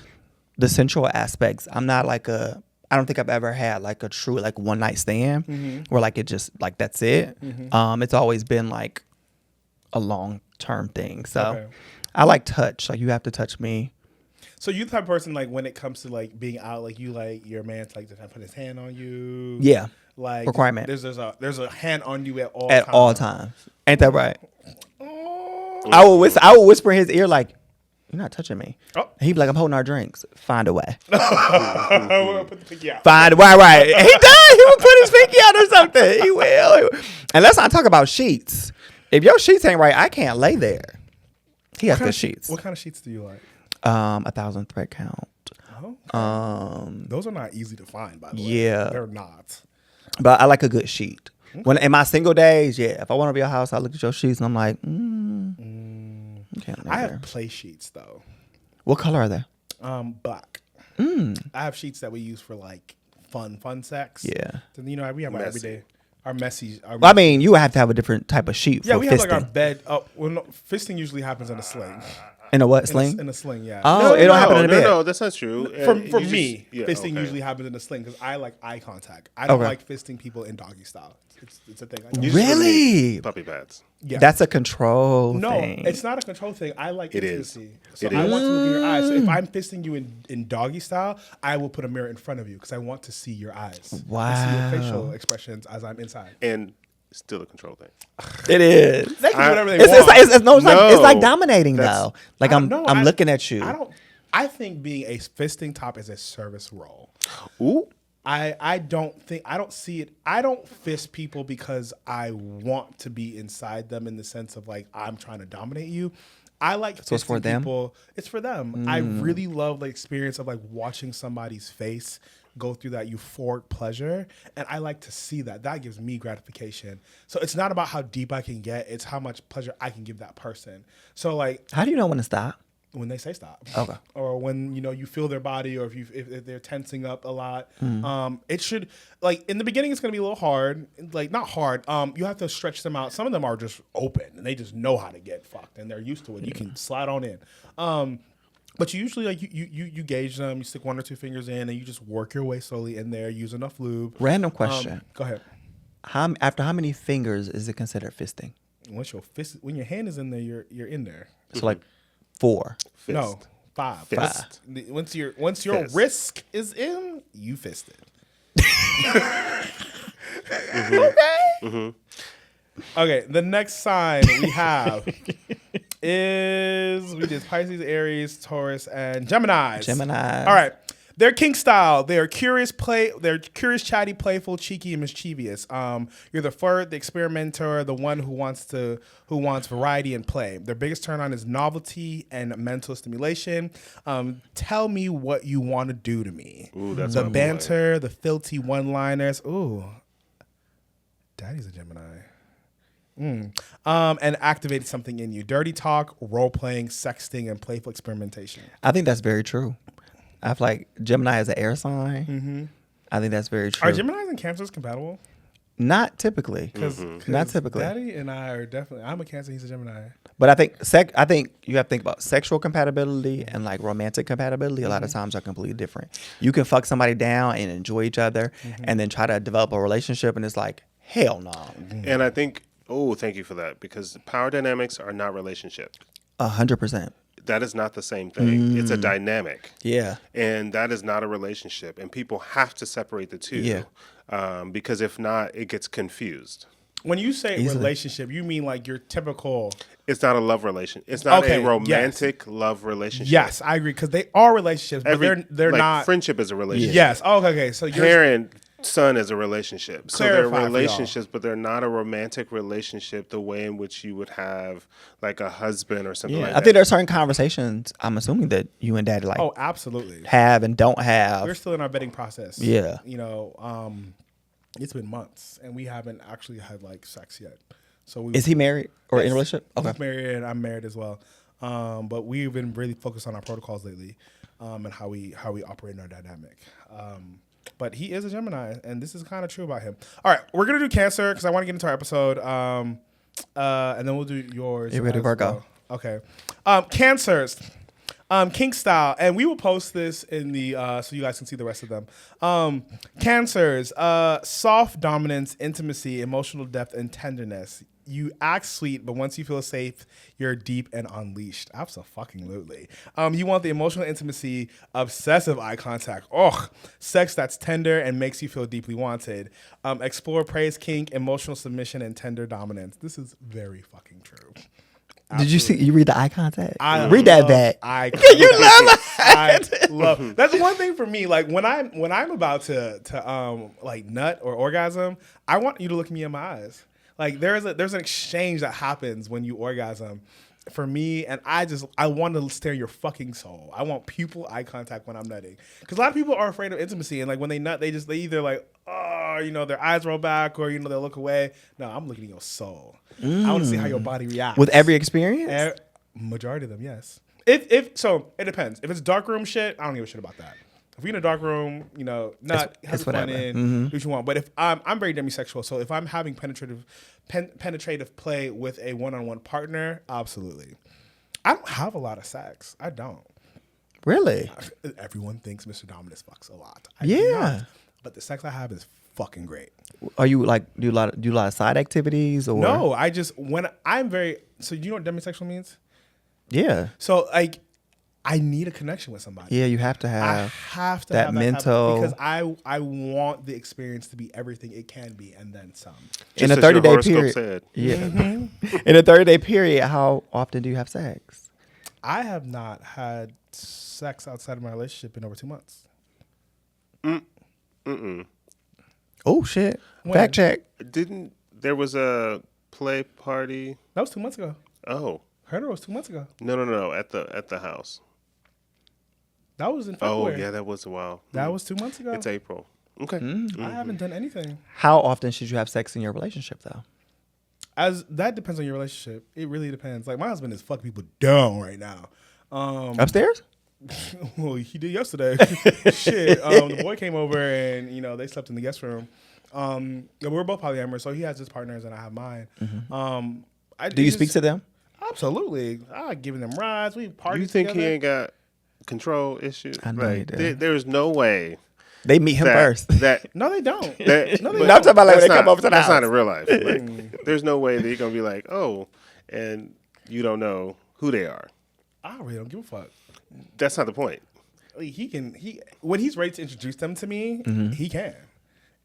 the sensual aspects, I'm not like I don't think I've ever had like a true like one night stand where like it just like that's it. It's always been like a long term thing. So I like touch. Like you have to touch me. So you the type of person, like, when it comes to like being out, like you like your man to like to put his hand on you. Yeah. Like Requirement. There's a hand on you at all At times. all times. Ain't that right? Oh. I will whisper in his ear like, "You're not touching me." Oh. And he'd be like, "I'm holding our drinks. Find a way." Put the pinky out. Find a way. Right. He does. He will put his pinky out or something. He will. And let's not talk about sheets. If your sheets ain't right, I can't lay there. He has good sheets. What kind of sheets do you like? 1,000 thread count. Okay. Those are not easy to find, by the way. Yeah. They're not. But I like a good sheet. When in my single days, yeah. If I want to be a house, I look at your sheets and I'm like, I have play sheets though. What color are they? Black. I have sheets that we use for like fun sex. Yeah. Then we have our everyday, our messy. Well, I mean, you would have to have a different type of sheet for yeah, we have like our fisting. bed. Fisting usually happens in a sling. In a what, sling? In a sling, yeah. Oh, it don't happen in a bed. No, that's not true. For me, fisting usually happens in a sling because I like eye contact. I don't like fisting people in doggy style. It's a thing. Really? Puppy pads. Yeah. That's a control No, thing. it's not a control thing. I like It intimacy. is. So It I is. want to look in your eyes. So if I'm fisting you in doggy style, I will put a mirror in front of you because I want to see your eyes. Wow. And see your facial expressions as I'm inside. And still a control thing. It is. They can do whatever they It's want. it's like dominating though. Like I'm I- looking at you. I think being a fisting top is a service role. Ooh. I don't see it. I don't fist people because I want to be inside them in the sense of like I'm trying to dominate you. I like So it's for fisting them? people. It's for them. I really love the experience of like watching somebody's face go through that euphoric pleasure, and I like to see that. That gives me gratification. So it's not about how deep I can get; it's how much pleasure I can give that person. So like How do you know when to stop? when they say stop, Okay. or when you feel their body, or if they're tensing up a lot, it should, like, in the beginning it's gonna be a little hard, like not hard. You have to stretch them out. Some of them are just open and they just know how to get fucked and they're used to it. You can slide on in. But you usually like you gauge them. You stick 1 or 2 fingers in and you just work your way slowly in there. Use enough lube. Random question. Go ahead. After how many fingers is it considered fisting? When your hand is in there, you're in there. So like 4. Fist. No, 5. Fist. Once your Fist. wrist is in, you fisted. Okay, the next sign we have is we did Pisces, Aries, Taurus, and Gemini. Geminis. All right. They're kink style. They're curious, chatty, playful, cheeky, and mischievous. You're the flirt, the experimenter, the one who wants variety and play. Their biggest turn on is novelty and mental stimulation. Tell me what you want to do to me. Ooh, that's the my boy. banter, the filthy one-liners. Ooh, Daddy's a Gemini. And activated something in you. Dirty talk, role-playing, sexting, and playful experimentation. I think that's very true. I feel like Gemini is an air sign. I think that's very true. Are Geminis and Cancers compatible? Not typically. Not typically. Daddy and I are definitely. I'm a Cancer. He's a Gemini. But I think you have to think about sexual compatibility and like romantic compatibility. A lot of times are completely different. You can fuck somebody down and enjoy each other, and then try to develop a relationship, and it's like hell no. And I think, thank you for that, because power dynamics are not relationship. 100%. That is not the same thing. It's a dynamic. Yeah. And that is not a relationship. And people have to separate the two. Yeah. Because if not, it gets confused. When you say relationship, you mean like your typical. It's not a love relation. It's not a romantic love relationship. Yes, I agree, because they are relationships, but they're like not. Friendship is a relationship. Yes. Oh, okay. So Parent-son is a relationship. So they're Clarify for relationships, but they're not a romantic relationship the way in which you would have like a husband or something like that. I think there's certain conversations, I'm assuming, that you and Daddy like absolutely have and don't have. We're still in our vetting process. Yeah. You know, it's been months and we haven't actually had like sex yet. So Is he married or in a relationship? Okay. He's married and I'm married as well. But we've been really focused on our protocols lately, and how we operate in our dynamic. But he is a Gemini, and this is kind of true about him. All right, we're gonna do Cancer because I want to get into our episode, and then we'll do yours. You ready, Virgo? Okay. Cancers. Kink style, and we will post this in the so you guys can see the rest of them. Cancers, soft dominance, intimacy, emotional depth, and tenderness. You act sweet, but once you feel safe, you're deep and unleashed. Absolutely. You want the emotional intimacy, obsessive eye contact. Sex that's tender and makes you feel deeply wanted. Explore, praise, kink, emotional submission, and tender dominance. This is very fucking true. Absolutely. You read the eye contact? Read that back. You love I love. That's one thing for me. Like when I'm about to like nut or orgasm, I want you to look me in my eyes. Like there's an exchange that happens when you orgasm. For me, and I want to stare your fucking soul. I want pupil eye contact when I'm nutting, because a lot of people are afraid of intimacy, and like when they nut, they either like their eyes roll back or they'll look away. No, I'm looking at your soul. I want to see how your body reacts with every experience. Majority of them, yes. If so, it depends. If it's dark room shit, I don't give a shit about that. If we're in a dark room, nut, have fun do what you want. But if I'm very demisexual, so if I'm having penetrative play with a one-on-one partner, absolutely. I don't have a lot of sex. I don't. Really? Everyone thinks Mr. Dominus fucks a lot. I do not. not. But the sex I have is fucking great. Are you like do a lot of side activities or no? I just when I'm very so you know what demisexual means? Yeah. So like. I need a connection with somebody. Yeah, you have to have. I have to that have mental because I want the experience to be everything it can be and then some. In a 30-day period. Yeah. In a 30-day period, how often do you have sex? I have not had sex outside of my relationship in over 2 months. Oh shit! When? Fact check. There was a play party? That was 2 months ago. Oh. Heard it was 2 months ago. No. At the house. That was in February. Oh yeah, that was a while. That was 2 months ago. It's April. Okay. I haven't done anything. How often should you have sex in your relationship though? That depends on your relationship. It really depends. Like my husband is fucking people down right now. Upstairs? Well, he did yesterday. Shit. The boy came over and they slept in the guest room. We were both polyamorous, so he has his partners and I have mine. Do you speak to them? Absolutely. I've given them rides. We partied You think together. he ain't got control issues? I know he did. There's no way. They meet him first. No, they don't. No, I'm talking about like when they come over to the That's house. not in real life. Like, there's no way that he's going to be like, oh, and you don't know who they are. I really don't give a fuck. That's not the point. He when he's ready to introduce them to me, he can.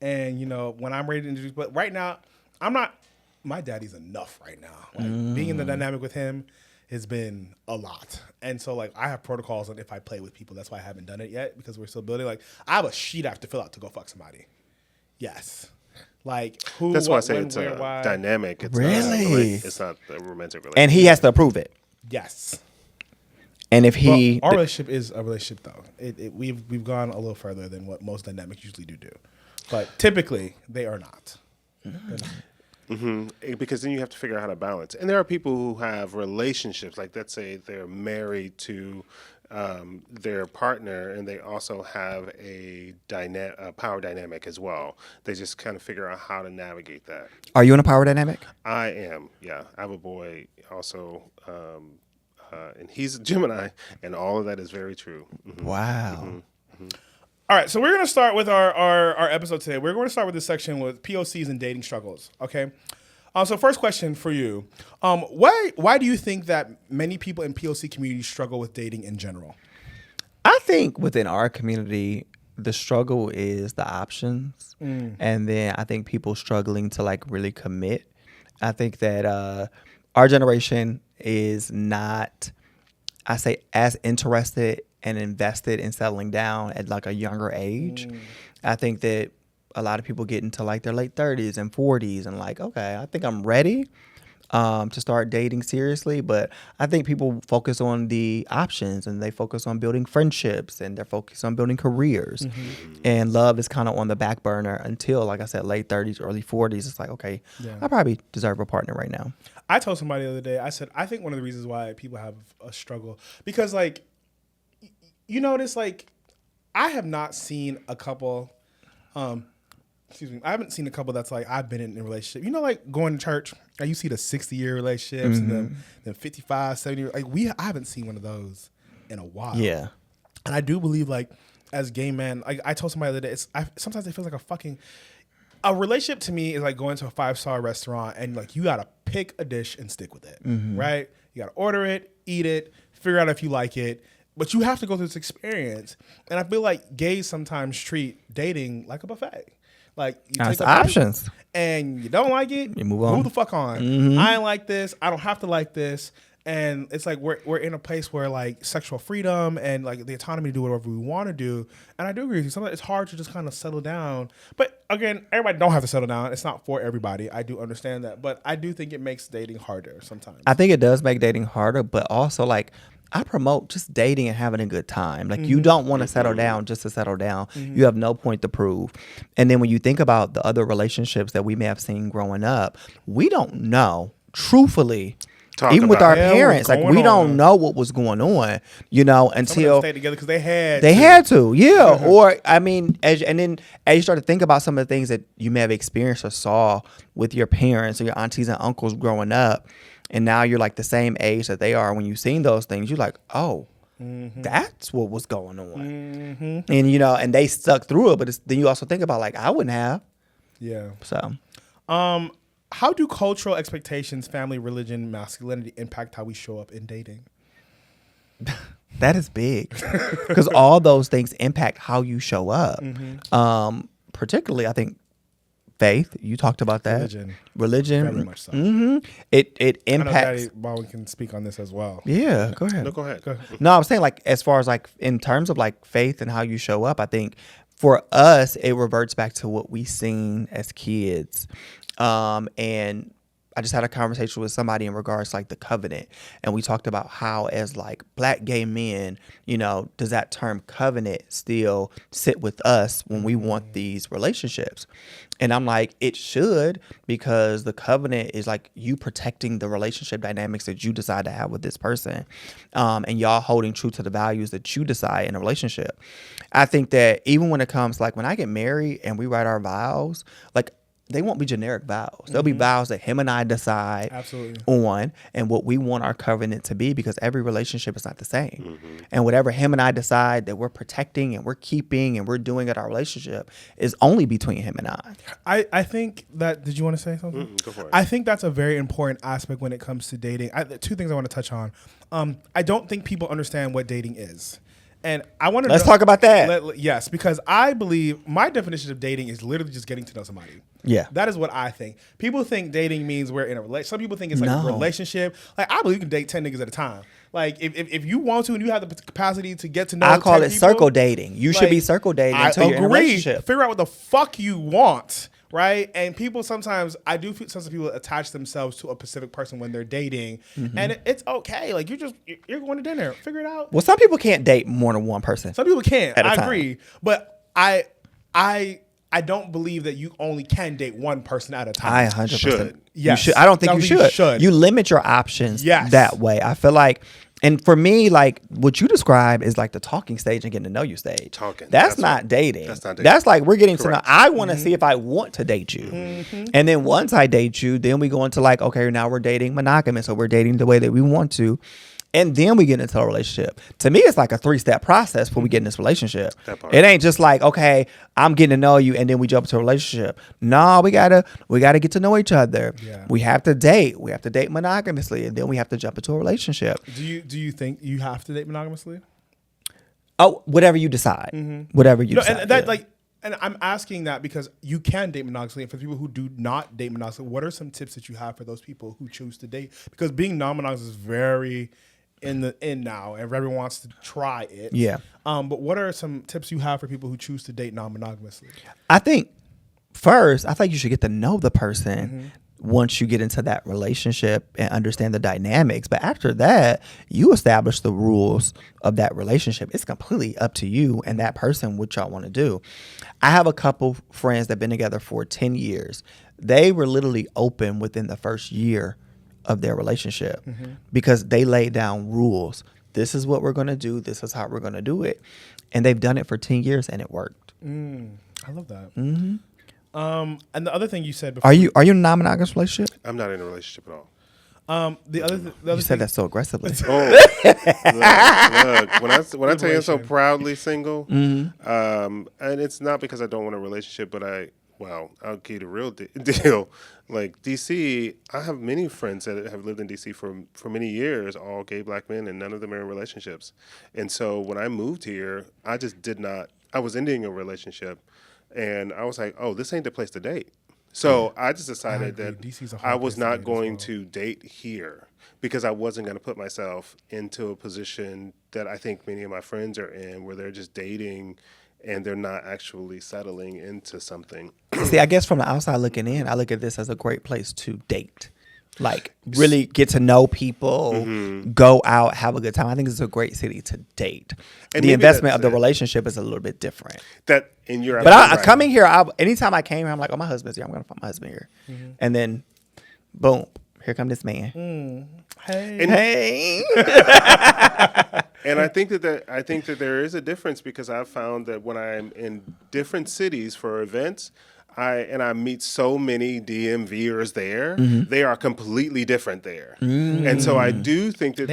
And when I'm ready to introduce, but right now, I'm not. My daddy's enough right now. Like being in the dynamic with him has been a lot. And so like I have protocols on if I play with people. That's why I haven't done it yet because we're still building. Like I have a sheet I have to fill out to go fuck somebody. Yes. Like who? That's why I what, say when, it's where, why. dynamic. It's Really? It's not a romantic relationship. And he has to approve it. Yes. And if he, our relationship is a relationship though. We've gone a little further than what most dynamics usually do. But typically they are not. They're not. Because then you have to figure out how to balance. And there are people who have relationships, like let's say they're married to their partner, and they also have a power dynamic as well. They just kind of figure out how to navigate that. Are you in a power dynamic? I am, yeah. I have a boy also, and he's a Gemini, and all of that is very true. Mm-hmm. Wow. Mm-hmm. Mm-hmm. All right, so we're going to start with our episode today. We're going to start with this section with POCs and dating struggles, okay? So first question for you. Why do you think that many people in POC communities struggle with dating in general? I think within our community, the struggle is the options. And then I think people struggling to like really commit. I think that our generation is not, I say, as interested and invested in settling down at like a younger age. I think that a lot of people get into like their late 30s and 40s and like, okay, I think I'm ready to start dating seriously. But I think people focus on the options and they focus on building friendships and they're focused on building careers. And love is kind of on the back burner until, like I said, late 30s, early 40s. It's like, okay, I probably deserve a partner right now. I told somebody the other day, I said, I think one of the reasons why people have a struggle, because like, you notice like, I have not seen a couple, I haven't seen a couple that's like, I've been in a relationship. You know, like going to church, like you see the 60-year relationships and then 55, 70. Like I haven't seen one of those in a while. Yeah. And I do believe like as gay men, like I told somebody the other day, sometimes it feels like a relationship to me is like going to a 5-star restaurant and like you got to pick a dish and stick with it, right? You got to order it, eat it, figure out if you like it. But you have to go through this experience. And I feel like gays sometimes treat dating like a buffet. Like you take the options and you don't like it, you move on. Move the fuck on. I ain't like this. I don't have to like this. And it's like we're in a place where like sexual freedom and like the autonomy to do whatever we want to do. And I do agree with you. Sometimes it's hard to just kind of settle down. But again, everybody don't have to settle down. It's not for everybody. I do understand that. But I do think it makes dating harder sometimes. I think it does make dating harder, but also like I promote just dating and having a good time. Like you don't want to settle down just to settle down. You have no point to prove. And then when you think about the other relationships that we may have seen growing up, we don't know, truthfully, even with our parents, like we don't know what was going on, you know, until they stayed together because they had to, yeah. Or I mean, as you start to think about some of the things that you may have experienced or saw with your parents or your aunties and uncles growing up, and now you're like the same age that they are. When you've seen those things, you're like, oh, that's what was going on, and you know, and they stuck through it. But then you also think about like I wouldn't have, So, how do cultural expectations, family, religion, masculinity impact how we show up in dating? That is big because all those things impact how you show up. Particularly, I think faith. You talked about that. Religion. Very much so. It impacts. I know Daddy Baldwin can speak on this as well. Yeah, go ahead. No, go ahead. No, I was saying like as far as like in terms of like faith and how you show up, I think for us it reverts back to what we seen as kids. And I just had a conversation with somebody in regards to like the covenant, and we talked about how as like Black gay men, you know, does that term covenant still sit with us when we want these relationships? And I'm like, it should, because the covenant is like you protecting the relationship dynamics that you decide to have with this person, and y'all holding true to the values that you decide in a relationship. I think that even when it comes like when I get married and we write our vows, like they won't be generic vows. They'll be vows that him and I decide on and what we want our covenant to be, because every relationship is not the same. And whatever him and I decide that we're protecting and we're keeping and we're doing at our relationship is only between him and I. I think that, did you want to say something? Go for it. I think that's a very important aspect when it comes to dating. Two things I want to touch on. I don't think people understand what dating is. And I want to talk about that. Yes, because I believe my definition of dating is literally just getting to know somebody. Yeah. That is what I think. People think dating means we're in a relationship. Some people think it's like a relationship. Like, I believe you can date 10 niggas at a time. Like, if you want to and you have the capacity to get to know 10 people. I call it circle dating. You should be circle dating until you're in a relationship. Figure out what the fuck you want. Right? And people sometimes, I do feel some people attach themselves to a specific person when they're dating. And it's okay. Like, you're going to dinner. Figure it out. Well, some people can't date more than one person. Some people can't. I agree. But I don't believe that you only can date one person at a time. I 100%. Yes. You should. I don't think you should. You limit your options that way. I feel like And for me, like what you describe is like the talking stage and getting to know you stage. Talking. That's not dating. That's not dating. That's like we're getting Correct. to know. I want to see if I want to date you. And then once I date you, then we go into like, okay, now we're dating monogamous. So we're dating the way that we want to. And then we get into a relationship. To me, it's like a 3-step process before we get in this relationship. It ain't just like, okay, I'm getting to know you and then we jump to a relationship. No, we gotta get to know each other. Yeah. We have to date. We have to date monogamously, and then we have to jump into a relationship. Do you think you have to date monogamously? Oh, whatever you decide. Whatever you decide. And that and I'm asking that because you can date monogamously, and for people who do not date monogamously, what are some tips that you have for those people who choose to date? Because being non-monogamous is very in now, and everyone wants to try it. Yeah. But what are some tips you have for people who choose to date non-monogamously? I think first, I think you should get to know the person once you get into that relationship and understand the dynamics. But after that, you establish the rules of that relationship. It's completely up to you and that person what y'all want to do. I have a couple friends that have been together for 10 years. They were literally open within the first year of their relationship because they laid down rules. This is what we're going to do. This is how we're going to do it. And they've done it for 10 years and it worked. I love that. And the other thing you said before. Are you in a non-monogamous relationship? I'm not in a relationship at all. The other You said that so aggressively. Oh, look, when I tell you I'm so proudly single, and it's not because I don't want a relationship, but I'll give you the real deal. Like DC, I have many friends that have lived in DC for many years, all gay black men, and none of them are in relationships. And so when I moved here, I was ending a relationship, and I was like, oh, this ain't the place to date. So I just decided that I was not going to date here because I wasn't going to put myself into a position that I think many of my friends are in, where they're just dating and they're not actually settling into something. See, I guess from the outside looking in, I look at this as a great place to date. Like, really get to know people, go out, have a good time. I think it's a great city to date. And the investment of the relationship is a little bit different. But Coming here, anytime I came here, I'm like, oh, my husband's here. I'm going to find my husband here. And then, boom, here come this man. Hey. And I think that there is a difference because I've found that when I'm in different cities for events, I meet so many DMVers there, they are completely different there. And so I do think that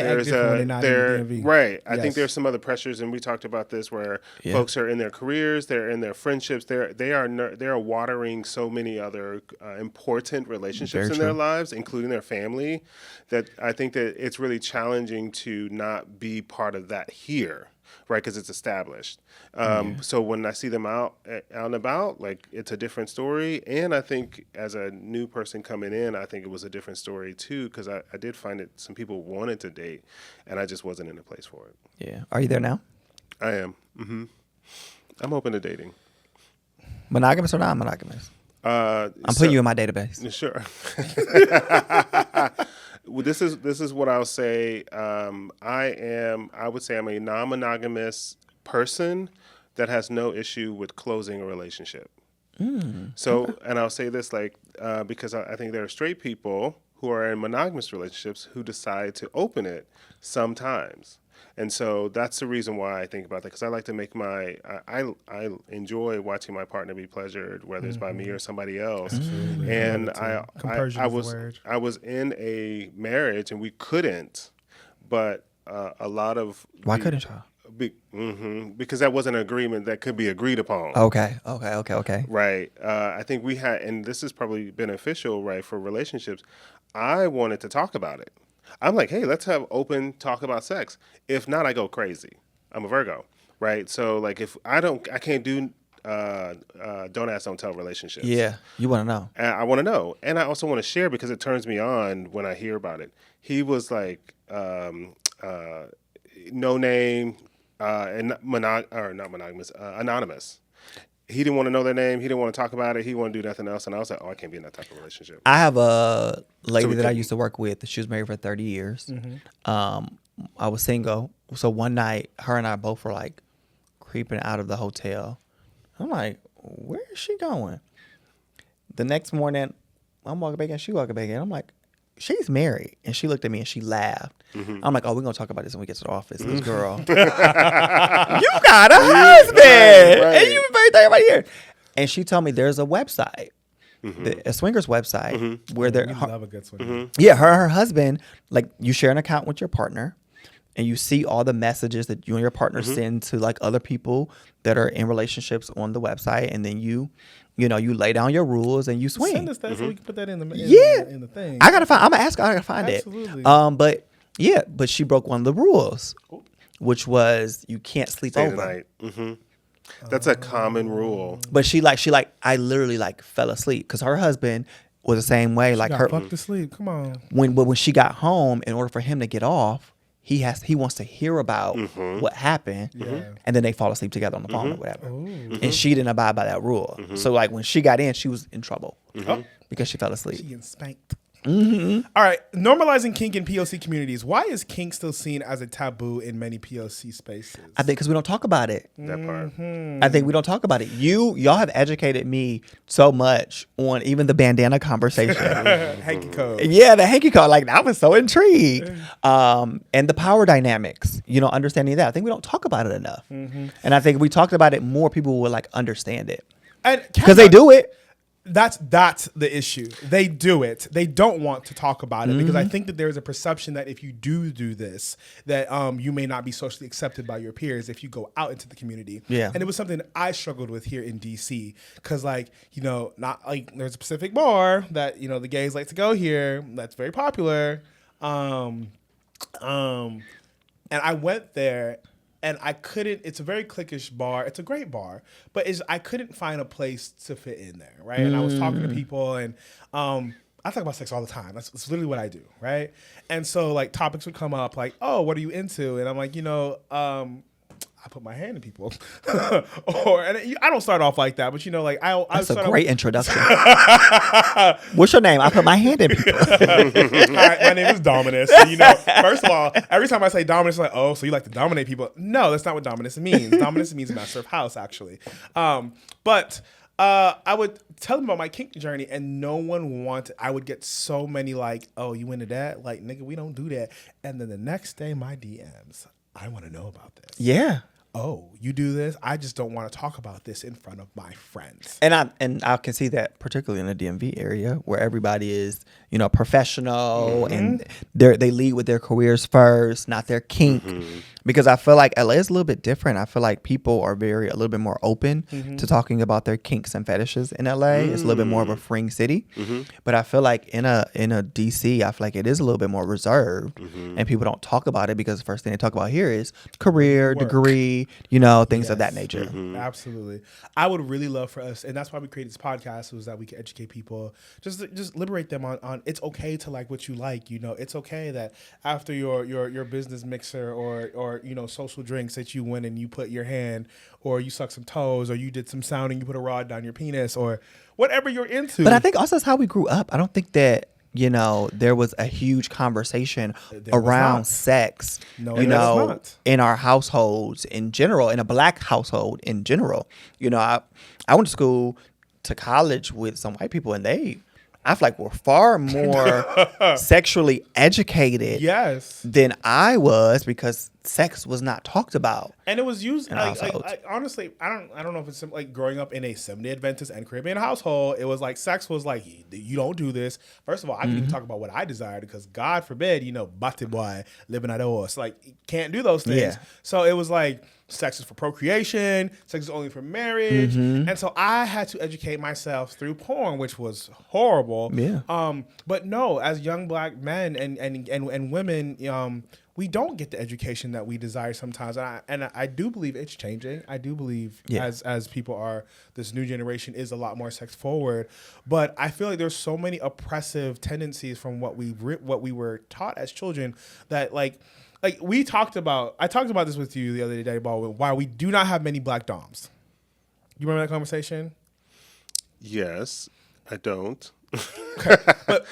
I think there's some other pressures, and we talked about this where folks are in their careers, they're in their friendships, they are watering so many other important relationships in their lives, including their family, that I think that it's really challenging to not be part of that here. Right, because it's established. So when I see them out and about, like, it's a different story. And I think as a new person coming in, I think it was a different story too, because I did find that some people wanted to date, and I just wasn't in a place for it. Yeah. Are you there now? I am. I'm open to dating. Monogamous or non-monogamous? I'm putting you in my database. Sure. Well, this is what I'll say. I would say I'm a non-monogamous person that has no issue with closing a relationship. So, and I'll say this because I think there are straight people who are in monogamous relationships who decide to open it sometimes. And so that's the reason why I think about that, because I like to make I enjoy watching my partner be pleasured, whether it's by me or somebody else. Absolutely. And I was in a marriage and we couldn't, but a lot of why couldn't y'all? Because that wasn't an agreement that could be agreed upon. Okay. Right. I think we had, and this is probably beneficial, right, for relationships. I wanted to talk about it. I'm like, hey, let's have open talk about sex. If not, I go crazy. I'm a Virgo, right? So like, if I can't do don't ask, don't tell relationships. Yeah, you want to know. I want to know, and I also want to share because it turns me on when I hear about it. He was like, no name, and not monogamous, anonymous. He didn't want to know their name. He didn't want to talk about it. He didn't want to do nothing else. And I was like, oh, I can't be in that type of relationship. I have a lady that I used to work with. She was married for 30 years. I was single. So one night, her and I both were like creeping out of the hotel. I'm like, where is she going? The next morning, I'm walking back in. She walking back in. I'm like, she's married. And she looked at me and she laughed. I'm like, oh, we're going to talk about this when we get to the office. This girl, you got a husband. Right. And you married everybody here. And she told me there's a website, a swingers website, where We love a good swing. yeah, her husband, like you share an account with your partner and you see all the messages that you and your partner send to like other people that are in relationships on the website. And then you lay down your rules and you swing. Send us that so we can put that in the in the thing. I'm gonna ask her. I gotta find Absolutely. it. But she broke one of the rules, which was you can't sleep Stay over. the night. That's a common rule. But she I literally like fell asleep because her husband was the same way. Like got her fucked to sleep. Come on. when she got home, in order for him to get off, he wants to hear about what happened, and then they fall asleep together on the phone or whatever. And she didn't abide by that rule. So like when she got in, she was in trouble because she fell asleep. She getting spanked. All right, normalizing kink in POC communities. Why is kink still seen as a taboo in many POC spaces? I think because we don't talk about it. That part. I think we don't talk about it. Y'all have educated me so much on even the bandana conversation. Hanky code. Yeah, the hanky code. Like I was so intrigued. And the power dynamics. Understanding that. I think we don't talk about it enough. And I think if we talked about it more, people would like understand it because they do it. That's the issue. They do it. They don't want to talk about it because I think that there's a perception that if you do this, that you may not be socially accepted by your peers if you go out into the community. Yeah. And it was something I struggled with here in DC because, not like there's a specific bar that the gays like to go here that's very popular, and I went there. And I couldn't. It's a very cliquish bar. It's a great bar, but I couldn't find a place to fit in there, right? And I was talking to people, and I talk about sex all the time. That's literally what I do, right? And so like topics would come up, like, "Oh, what are you into?" And I'm like, I put my hand in people, I don't start off like that, but That's a great introduction. What's your name? I put my hand in people. Hi, my name is Dominus. First of all, every time I say Dominus, like, oh, so you like to dominate people? No, that's not what Dominus means. Dominus means master of house, actually. But I would tell them about my kink journey, and no one wanted. I would get so many like, oh, you into that? Like, nigga, we don't do that. And then the next day, my DMs, I want to know about this. Yeah. Oh, you do this? I just don't want to talk about this in front of my friends. And I can see that particularly in the DMV area where everybody is, professional and they lead with their careers first, not their kink. Because I feel like LA is a little bit different. I feel like people are a little bit more open to talking about their kinks and fetishes in LA. It's a little bit more of a freeing city. But I feel like in a DC, I feel like it is a little bit more reserved and people don't talk about it because the first thing they talk about here is career, degree, things of that nature. Absolutely. I would really love for us, and that's why we created this podcast, was that we can educate people, just liberate them on it's okay to like what you like. It's okay that after your business mixer or social drinks that you went and you put your hand, or you suck some toes, or you did some sounding, you put a rod down your penis, or whatever you're into. But I think also that's how we grew up. I don't think that there was a huge conversation around sex, in our households in general, in a black household in general. I went to school to college with some white people, and I feel like were far more sexually educated than I was because sex was not talked about. And it was used honestly, I don't know if it's like growing up in a Seventh-day Adventist and Caribbean household, it was like sex was like, you don't do this. First of all, I can even talk about what I desired because God forbid, bate boy living at us. Like, can't do those things. Yeah. So it was like, sex is for procreation, sex is only for marriage. And so I had to educate myself through porn, which was horrible. Yeah. But no, as young black men and women, we don't get the education that we desire sometimes. And I do believe it's changing. I do believe as people are, this new generation is a lot more sex forward. But I feel like there's so many oppressive tendencies from what we were taught as children that like I talked about this with you the other day, Baldwin, why we do not have many black doms. You remember that conversation? Yes, I don't. Okay.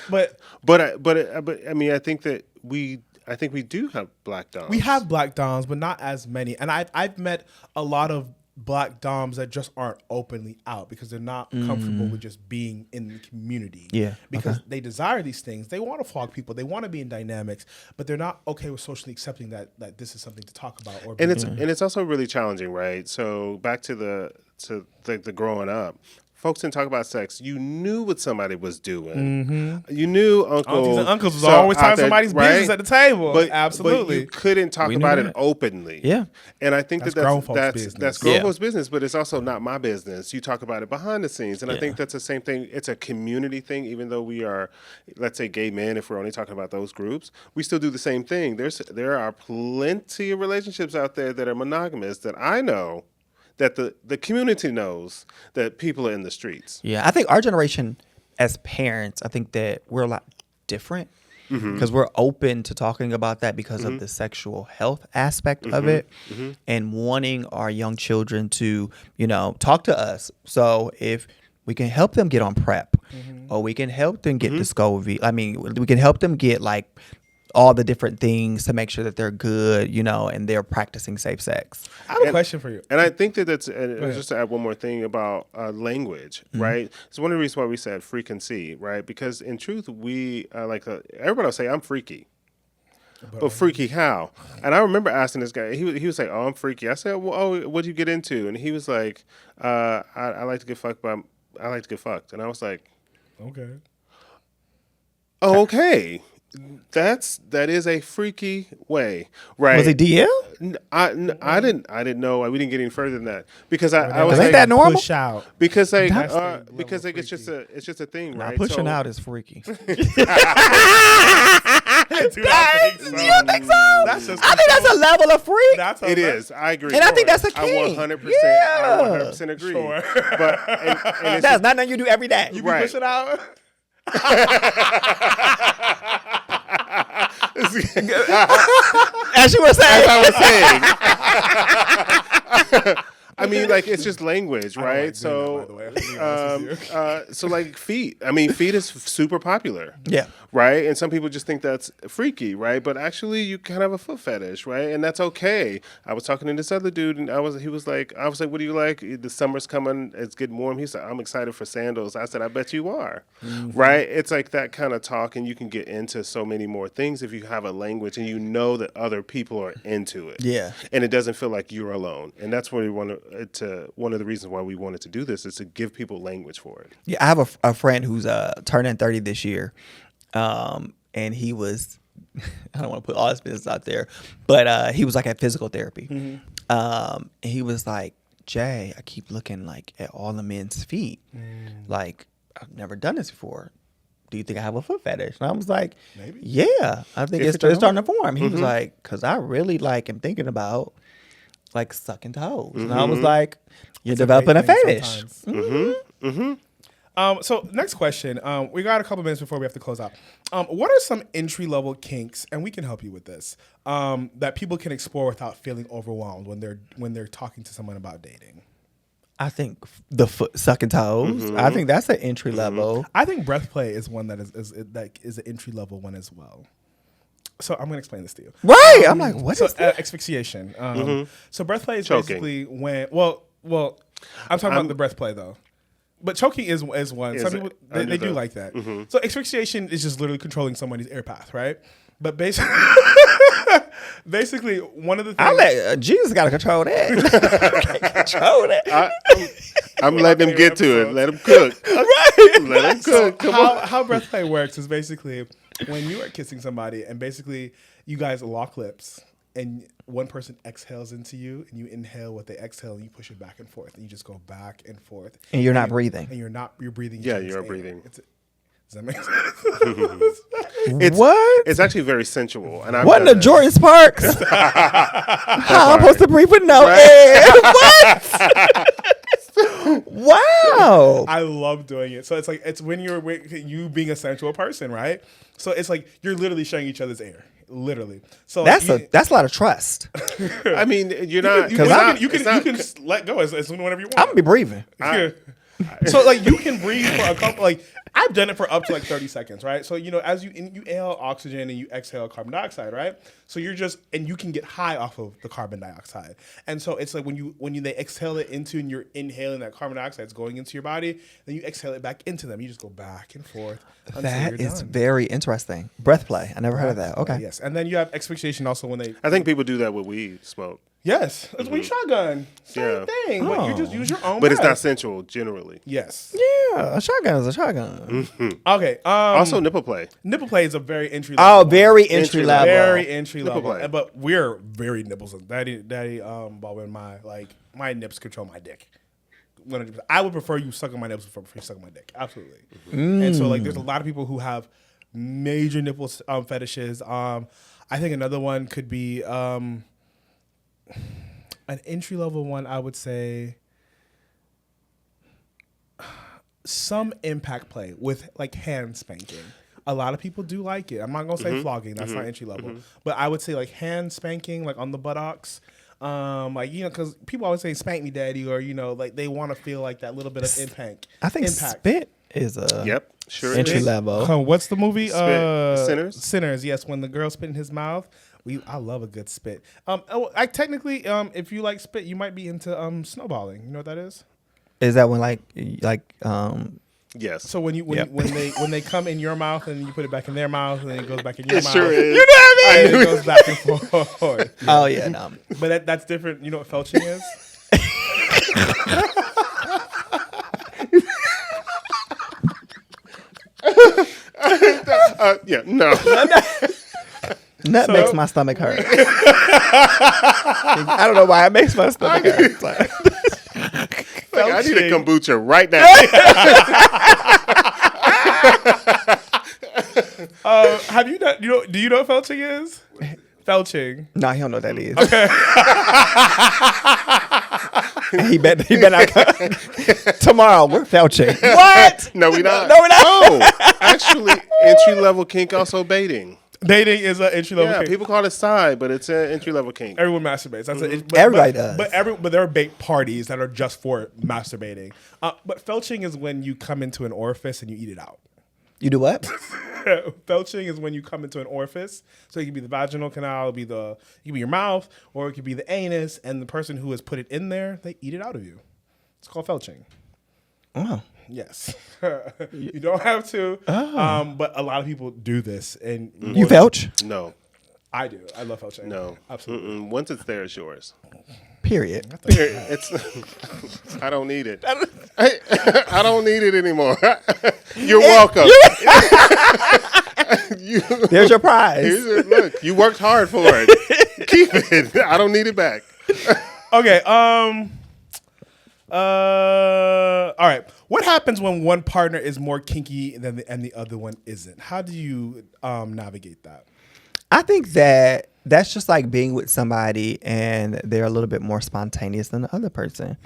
But I mean, I think we do have black doms. We have black doms, but not as many. And I've met a lot of black doms that just aren't openly out because they're not comfortable with just being in the community. Yeah. Because they desire these things. They want to flog people. They want to be in dynamics, but they're not okay with socially accepting that this is something to talk about. Or and it's also really challenging, right? So back to the growing up. Folks didn't talk about sex. You knew what somebody was doing. You knew aunties and uncles was always talking somebody's business at the table. But absolutely, but you couldn't talk about it openly. Yeah, and I think that's grown folks' business, but it's also not my business. You talk about it behind the scenes, and I think that's the same thing. It's a community thing. Even though we are, let's say, gay men, if we're only talking about those groups, we still do the same thing. There are plenty of relationships out there that are monogamous that I know. That the community knows that people are in the streets. Yeah, I think our generation as parents, I think that we're a lot different because we're open to talking about that because of the sexual health aspect of it and wanting our young children to, talk to us. So if we can help them get on PrEP or we can help them get Discovery, we can help them get like all the different things to make sure that they're good, and they're practicing safe sex. I have a question for you. And I think that's just to add one more thing about language, right? It's one of the reasons why we said freak and see, right? Because in truth, we everybody will say, I'm freaky. But freaky how? And I remember asking this guy, he was like, oh, I'm freaky. I said, well, what'd you get into? And he was like, I like to get fucked, but I like to get fucked. And I was like, okay. Oh, okay. That is a freaky way, right? Was it DL? I didn't know. We didn't get any further than that because I was ain't that normal? Push out because it's just a thing, right? Pushing out is freaky. I think so. I think that's a level of freak. It is. I agree. And I think that's a kink. I 100% agree. Sure. But and that's not nothing you do every day. You be pushing out. As you were saying. As I was saying. I mean, like, it's just language, right? So like feet. I mean, feet is super popular. Yeah. Right? And some people just think that's freaky, right? But actually, you kind of have a foot fetish, right? And that's okay. I was talking to this other dude, and I was like, what do you like? The summer's coming. It's getting warm. He said, I'm excited for sandals. I said, I bet you are. Right? It's like that kind of talk, and you can get into so many more things if you have a language and you know that other people are into it. Yeah. And it doesn't feel like you're alone. And that's what we want to one of the reasons why we wanted to do this is to give people language for it. Yeah, I have a friend who's turning 30 this year. And he was, I don't want to put all his business out there, but he was like at physical therapy. And he was like, Jay, I keep looking like at all the men's feet. Like, I've never done this before. Do you think I have a foot fetish? And I was like, maybe. Yeah, I think it's starting to form. He was like, because I really am thinking about like sucking toes. And I was like, you're developing a fetish. So next question. We got a couple minutes before we have to close out. What are some entry-level kinks, and we can help you with this, that people can explore without feeling overwhelmed when they're talking to someone about dating? I think the foot sucking toes. I think that's an entry level. I think breath play is one that is an entry level one as well. So I'm going to explain this to you. Right. I'm like, what is that? Asphyxiation. So breath play is choking. Basically when, well, I'm talking about the breath play though. But choking is one. Some people, they do like that. So asphyxiation is just literally controlling somebody's air path, right? But basically, one of the things... Jesus got to control that. Control that. I'm letting him get to it. Let him cook. Right. Let him cook. Come on. How breath play works is basically when you are kissing somebody and basically you guys lock lips and one person exhales into you and you inhale what they exhale and you push it back and forth and you just go back and forth. And you're not breathing. And you're breathing. Yeah, you're breathing. Does that make sense? What? It's actually very sensual. And what in the Jordan Sparks? How I'm supposed to breathe with no air? What? Wow. I love doing it. So it's when you being a sensual person, right? So it's like you're literally sharing each other's air. Literally. So that's a lot of trust. I mean, you're not you can let go as whenever you want. I'm gonna be breathing. So like you can breathe for a couple. Like I I've done it for up to like 30 seconds, right? So, as you inhale oxygen and you exhale carbon dioxide, right? So and you can get high off of the carbon dioxide. And so it's like when they exhale it into and you're inhaling that carbon dioxide, it's going into your body, then you exhale it back into them. You just go back and forth until That you're is done. very interesting. Breath play. I never heard of that. Okay. Yes. And then you have asphyxiation also when they... I think people do that with weed smoke. Yes. That's when you shotgun. Same thing. But you just use your own But it's not breath. sensual, generally. Yes. Yeah, a shotgun is a shotgun. Okay. Also, nipple play. Nipple play is a very entry level. Oh, very entry level. Very entry level. play. But we're very nipples. Daddy Baldwin, my nips control my dick. 100%. I would prefer you sucking my nipples before you sucking my dick. Absolutely. And so there's a lot of people who have major nipple fetishes. I think another one could be an entry level one. I would say some impact play with like hand spanking. A lot of people do like it. I'm not gonna say flogging. That's not entry level. But I would say like hand spanking, like on the buttocks. Because people always say "spank me, daddy," or like they want to feel like that little bit of impact. I think spit is a entry level. What's the movie? Sinners. Sinners. Yes, when the girl spit in his mouth. I love a good spit. I technically, if you like spit, you might be into snowballing. You know what that is? Is that when Yes. So when they come in your mouth and you put it back in their mouth and then it goes back in your mouth. Sure is. You know what I mean? And it goes back and forth. Oh yeah, no. But that's different. You know what felching is? No. Nut makes my stomach hurt. I don't know why it makes my stomach hurt. I need a kombucha right now. Have you done? Do you know what felching is? Felching. No, he don't know what that is. Okay. he bet not come. Tomorrow we're felching. What? No, we not. No, we're not. Oh, actually, entry level kink also baiting. Dating is an entry level. Yeah, kink. people call it side, but it's an entry level kink. Everyone masturbates. That's Everybody does. But there are bait parties that are just for masturbating. But felching is when you come into an orifice and you eat it out. You do what? Felching is when you come into an orifice. So it could be the vaginal canal, it could be your mouth, or it could be the anus, and the person who has put it in there, they eat it out of you. It's called felching. Oh. Yes. You don't have to. But a lot of people do this. And You felch? No. I do. I love felching. No. Absolutely. Once it's there, it's yours. Period. It's. I don't need it. I don't need it anymore. You're welcome. There's your prize. Look, you worked hard for it. Keep it. I don't need it back. Okay. All right. What happens when one partner is more kinky than and the other one isn't? How do you navigate that? I think that's just like being with somebody and they're a little bit more spontaneous than the other person.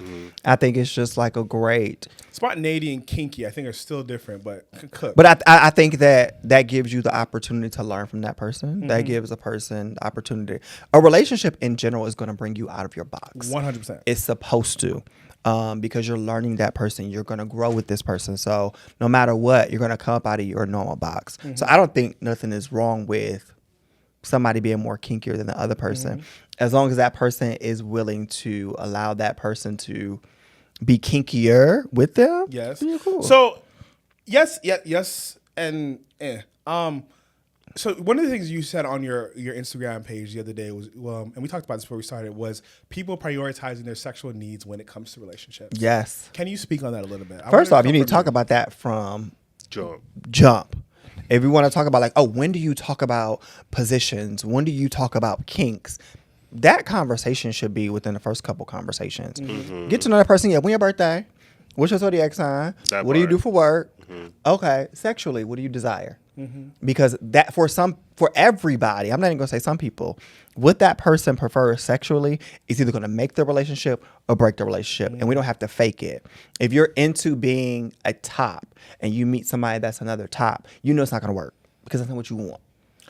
I think it's just like a great spontaneity and kinky. I think are still different, but cook. But I think that gives you the opportunity to learn from that person. That gives a person the opportunity. A relationship in general is going to bring you out of your box. 100%. It's supposed to. Because you're learning that person, you're going to grow with this person. So no matter what, you're going to come up out of your normal box. So I don't think nothing is wrong with somebody being more kinkier than the other person, as long as that person is willing to allow that person to be kinkier with them. Yes. Yeah, cool. So yes, and so one of the things you said on your Instagram page the other day was, and we talked about this before we started, was people prioritizing their sexual needs when it comes to relationships. Yes. Can you speak on that a little bit? First off, you need to talk about that from jump. If you want to talk about like, when do you talk about positions? When do you talk about kinks? That conversation should be within the first couple conversations. Get to know that person. Yeah, when your birthday? What's your Zodiac sign? What do you do for work? Okay, sexually, what do you desire? Because that for everybody, I'm not even gonna say some people, what that person prefers sexually is either gonna make the relationship or break the relationship. And we don't have to fake it. If you're into being a top and you meet somebody that's another top, you know it's not gonna work because that's not what you want.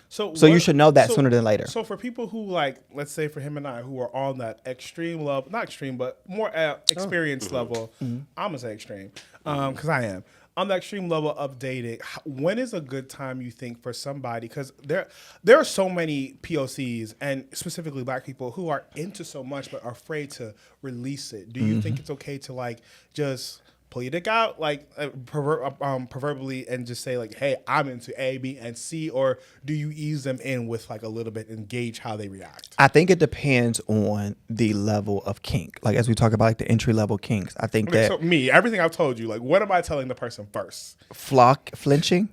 So you should know that sooner than later. So for people who like, let's say for him and I, who are on that extreme level, not extreme, but more experienced level, I'm gonna say extreme, because I am. on the extreme level of dating, when is a good time you think for somebody? Because there are so many POCs and specifically Black people who are into so much but are afraid to release it. Do you think it's okay to like just pull your dick out, like proverbially, and just say like, "Hey, I'm into A, B, and C," or do you ease them in with like a little bit and gauge how they react? I think it depends on the level of kink. Like as we talk about like the entry level kinks, I think that So everything I've told you, like, what am I telling the person first? flinching.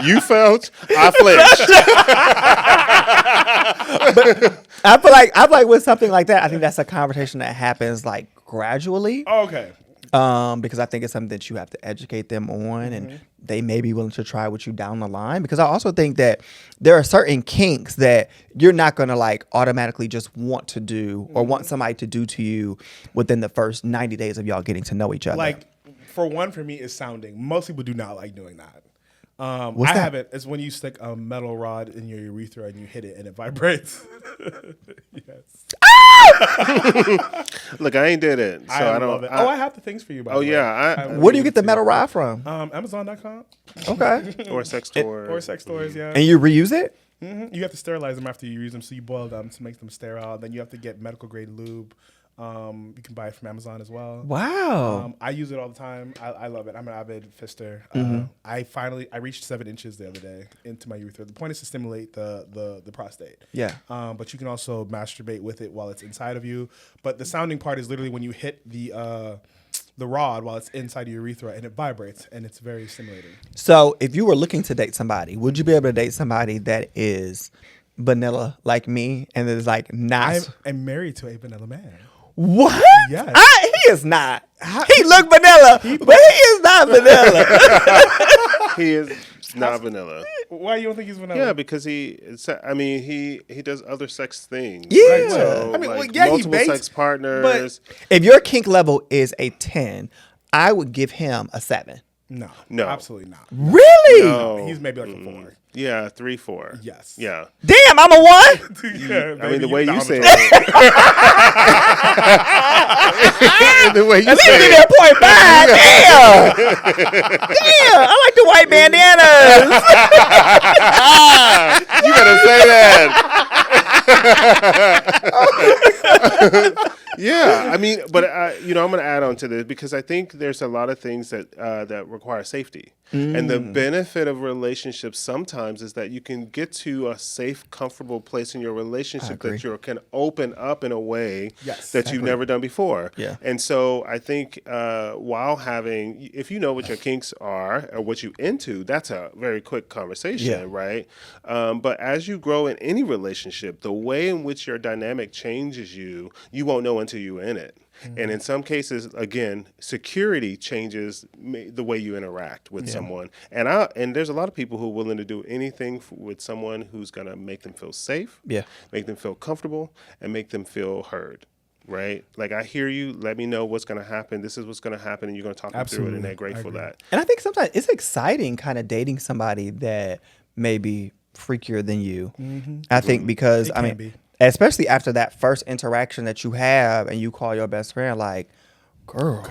You felt, I flinched. I feel like with something like that, I think that's a conversation that happens like gradually. Oh, okay. Because I think it's something that you have to educate them on, and they may be willing to try with you down the line. Because I also think that there are certain kinks that you're not going to like automatically just want to do or want somebody to do to you within the first 90 days of y'all getting to know each other. Like, for me, is sounding. Most people do not like doing that. What's I that? haven't. It's when you stick a metal rod in your urethra and you hit it and it vibrates. Yes. Look, I ain't did it, so I don't. Love it. I have the things for you. By the way. Yeah. Where do you get the metal rod from? Amazon.com. Okay. Or sex tour. Or sex toys. Yeah. And you reuse it? You have to sterilize them after you use them, so you boil them to make them sterile. Then you have to get medical grade lube. You can buy it from Amazon as well. Wow. I use it all the time. I love it. I'm an avid fister. I reached 7 inches the other day into my urethra. The point is to stimulate the prostate. Yeah. But you can also masturbate with it while it's inside of you. But the sounding part is literally when you hit the rod while it's inside your urethra and it vibrates and it's very stimulating. So if you were looking to date somebody, would you be able to date somebody that is vanilla like me and is like not? I'm married to a vanilla man. What? Yes. He is not. He look vanilla, but he is not vanilla. He is not vanilla. Why you don't think he's vanilla? Yeah, because he does other sex things. Yeah. Right? So, I mean, like, he multiple bakes, sex partners. If your kink level is a 10, I would give him a 7. No, absolutely not. Really? No. He's maybe like a 4. Yeah, 3, 4. Yes. Yeah. Damn, I'm a 1? Yeah, I mean, the way you say it. it. The way you At least say give me it. a point 5. Damn. Damn, I like the white bandanas. You gotta say that. Yeah, I mean, but I'm going to add on to this because I think there's a lot of things that require safety, and the benefit of relationships sometimes is that you can get to a safe, comfortable place in your relationship that you can open up in a way that you've never done before. Yeah, and so I think while if you know what your kinks are or what you into, that's a very quick conversation, right? But as you grow in any relationship, the way in which your dynamic changes you won't know until you're in it. And in some cases, again, security changes the way you interact with someone. And there's a lot of people who are willing to do anything with someone who's going to make them feel safe, make them feel comfortable, and make them feel heard. Right? Like, I hear you. Let me know what's going to happen. This is what's going to happen. And you're going to talk them through it. And they're great for that. And I think sometimes it's exciting kind of dating somebody that may be freakier than you. I think because, I mean, especially after that first interaction that you have and you call your best friend like, girl.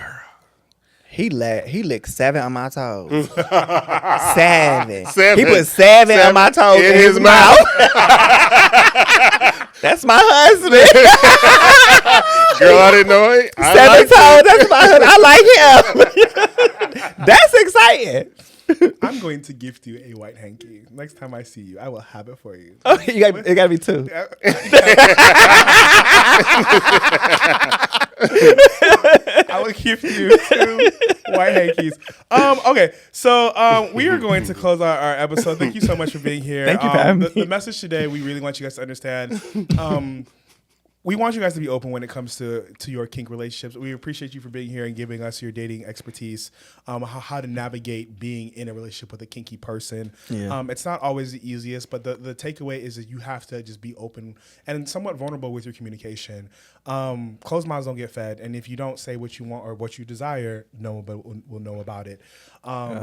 He licked 7 on my toes. 7. He put 7 on my toes in his mouth. That's my husband. Girl, I didn't know it. 7 toes. That's my husband. I like him. That's exciting. I'm going to gift you a white hanky. Next time I see you, I will have it for you. Oh, it got to be 2. I will gift you 2 white hankies. Okay, so we are going to close our episode. Thank you so much for being here. Thank you for having me. The message today, we really want you guys to understand. We want you guys to be open when it comes to your kink relationships. We appreciate you for being here and giving us your dating expertise, how to navigate being in a relationship with a kinky person. Yeah. It's not always the easiest, but the takeaway is that you have to just be open and somewhat vulnerable with your communication. Closed mouths don't get fed, and if you don't say what you want or what you desire, no one will know about it.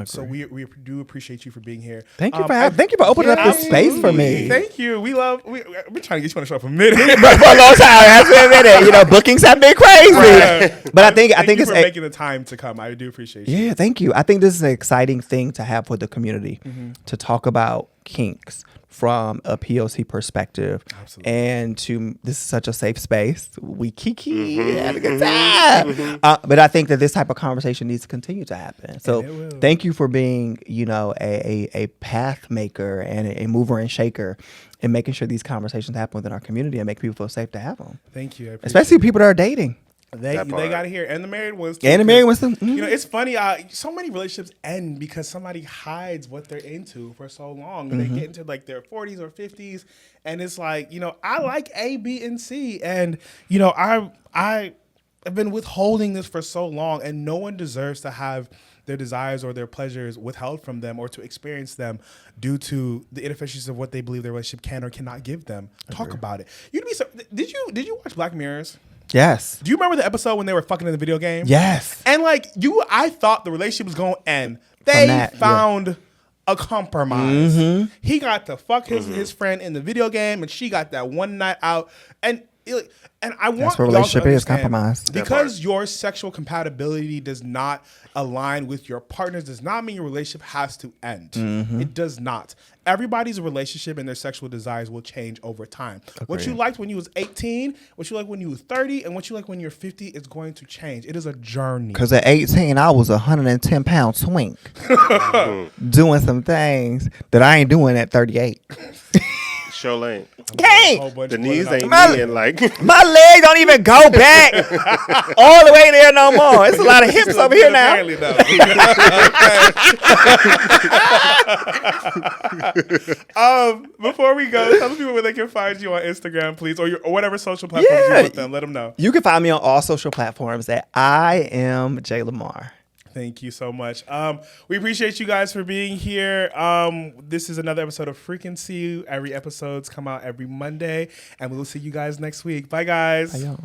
So we do appreciate you for being here. Thank you for opening up this space for me. Thank you. We've been trying to get you on the show for a minute. For a long time. That's been a minute. You know, bookings have been crazy. Right. But I think Thank you it's for making the time to come. I do appreciate you. yeah. Thank you. I think this is an exciting thing to have for the community to talk about kinks from a POC perspective. Absolutely. And this is such a safe space. We kiki, had a good time. But I think that this type of conversation needs to continue to happen. So thank you for being, you know, a path maker and a mover and shaker and making sure these conversations happen within our community and make people feel safe to have them. Thank you. Especially people that are dating. They got to hear, and the married ones too. And the married ones too. You know, it's funny. So many relationships end because somebody hides what they're into for so long. And they get into like their 40s or 50s, and it's like, you know, I like A, B, and C, and you know, I have been withholding this for so long, and no one deserves to have their desires or their pleasures withheld from them or to experience them due to the inefficiencies of what they believe their relationship can or cannot give them. Talk about it. Did you watch Black Mirrors? Yes. Do you remember the episode when they were fucking in the video game? Yes. And like I thought the relationship was going to end. They found a compromise. He got to fuck his friend in the video game, and she got that one night out. And I want that's what relationship is, compromise. Because your sexual compatibility does not align with your partners does not mean your relationship has to end. It does not. Everybody's relationship and their sexual desires will change over time. Agreed. What you liked when you was 18, what you like when you was 30, and what you like when you're 50 is going to change. It is a journey. Because at 18, I was a 110-pound twink doing some things that I ain't doing at 38. Sure ain't. The knees ain't kneeing like. My legs don't even go back all the way there no more. It's a lot of hips over here now. Apparently, no. Before we go, tell the people where they can find you on Instagram, please, or whatever social platforms you want them. Let them know. You can find me on all social platforms at I am J Lamar. Thank you so much. We appreciate you guys for being here. This is another episode of Frequency. Every episodes come out every Monday, and we will see you guys next week. Bye, guys. Bye, y'all.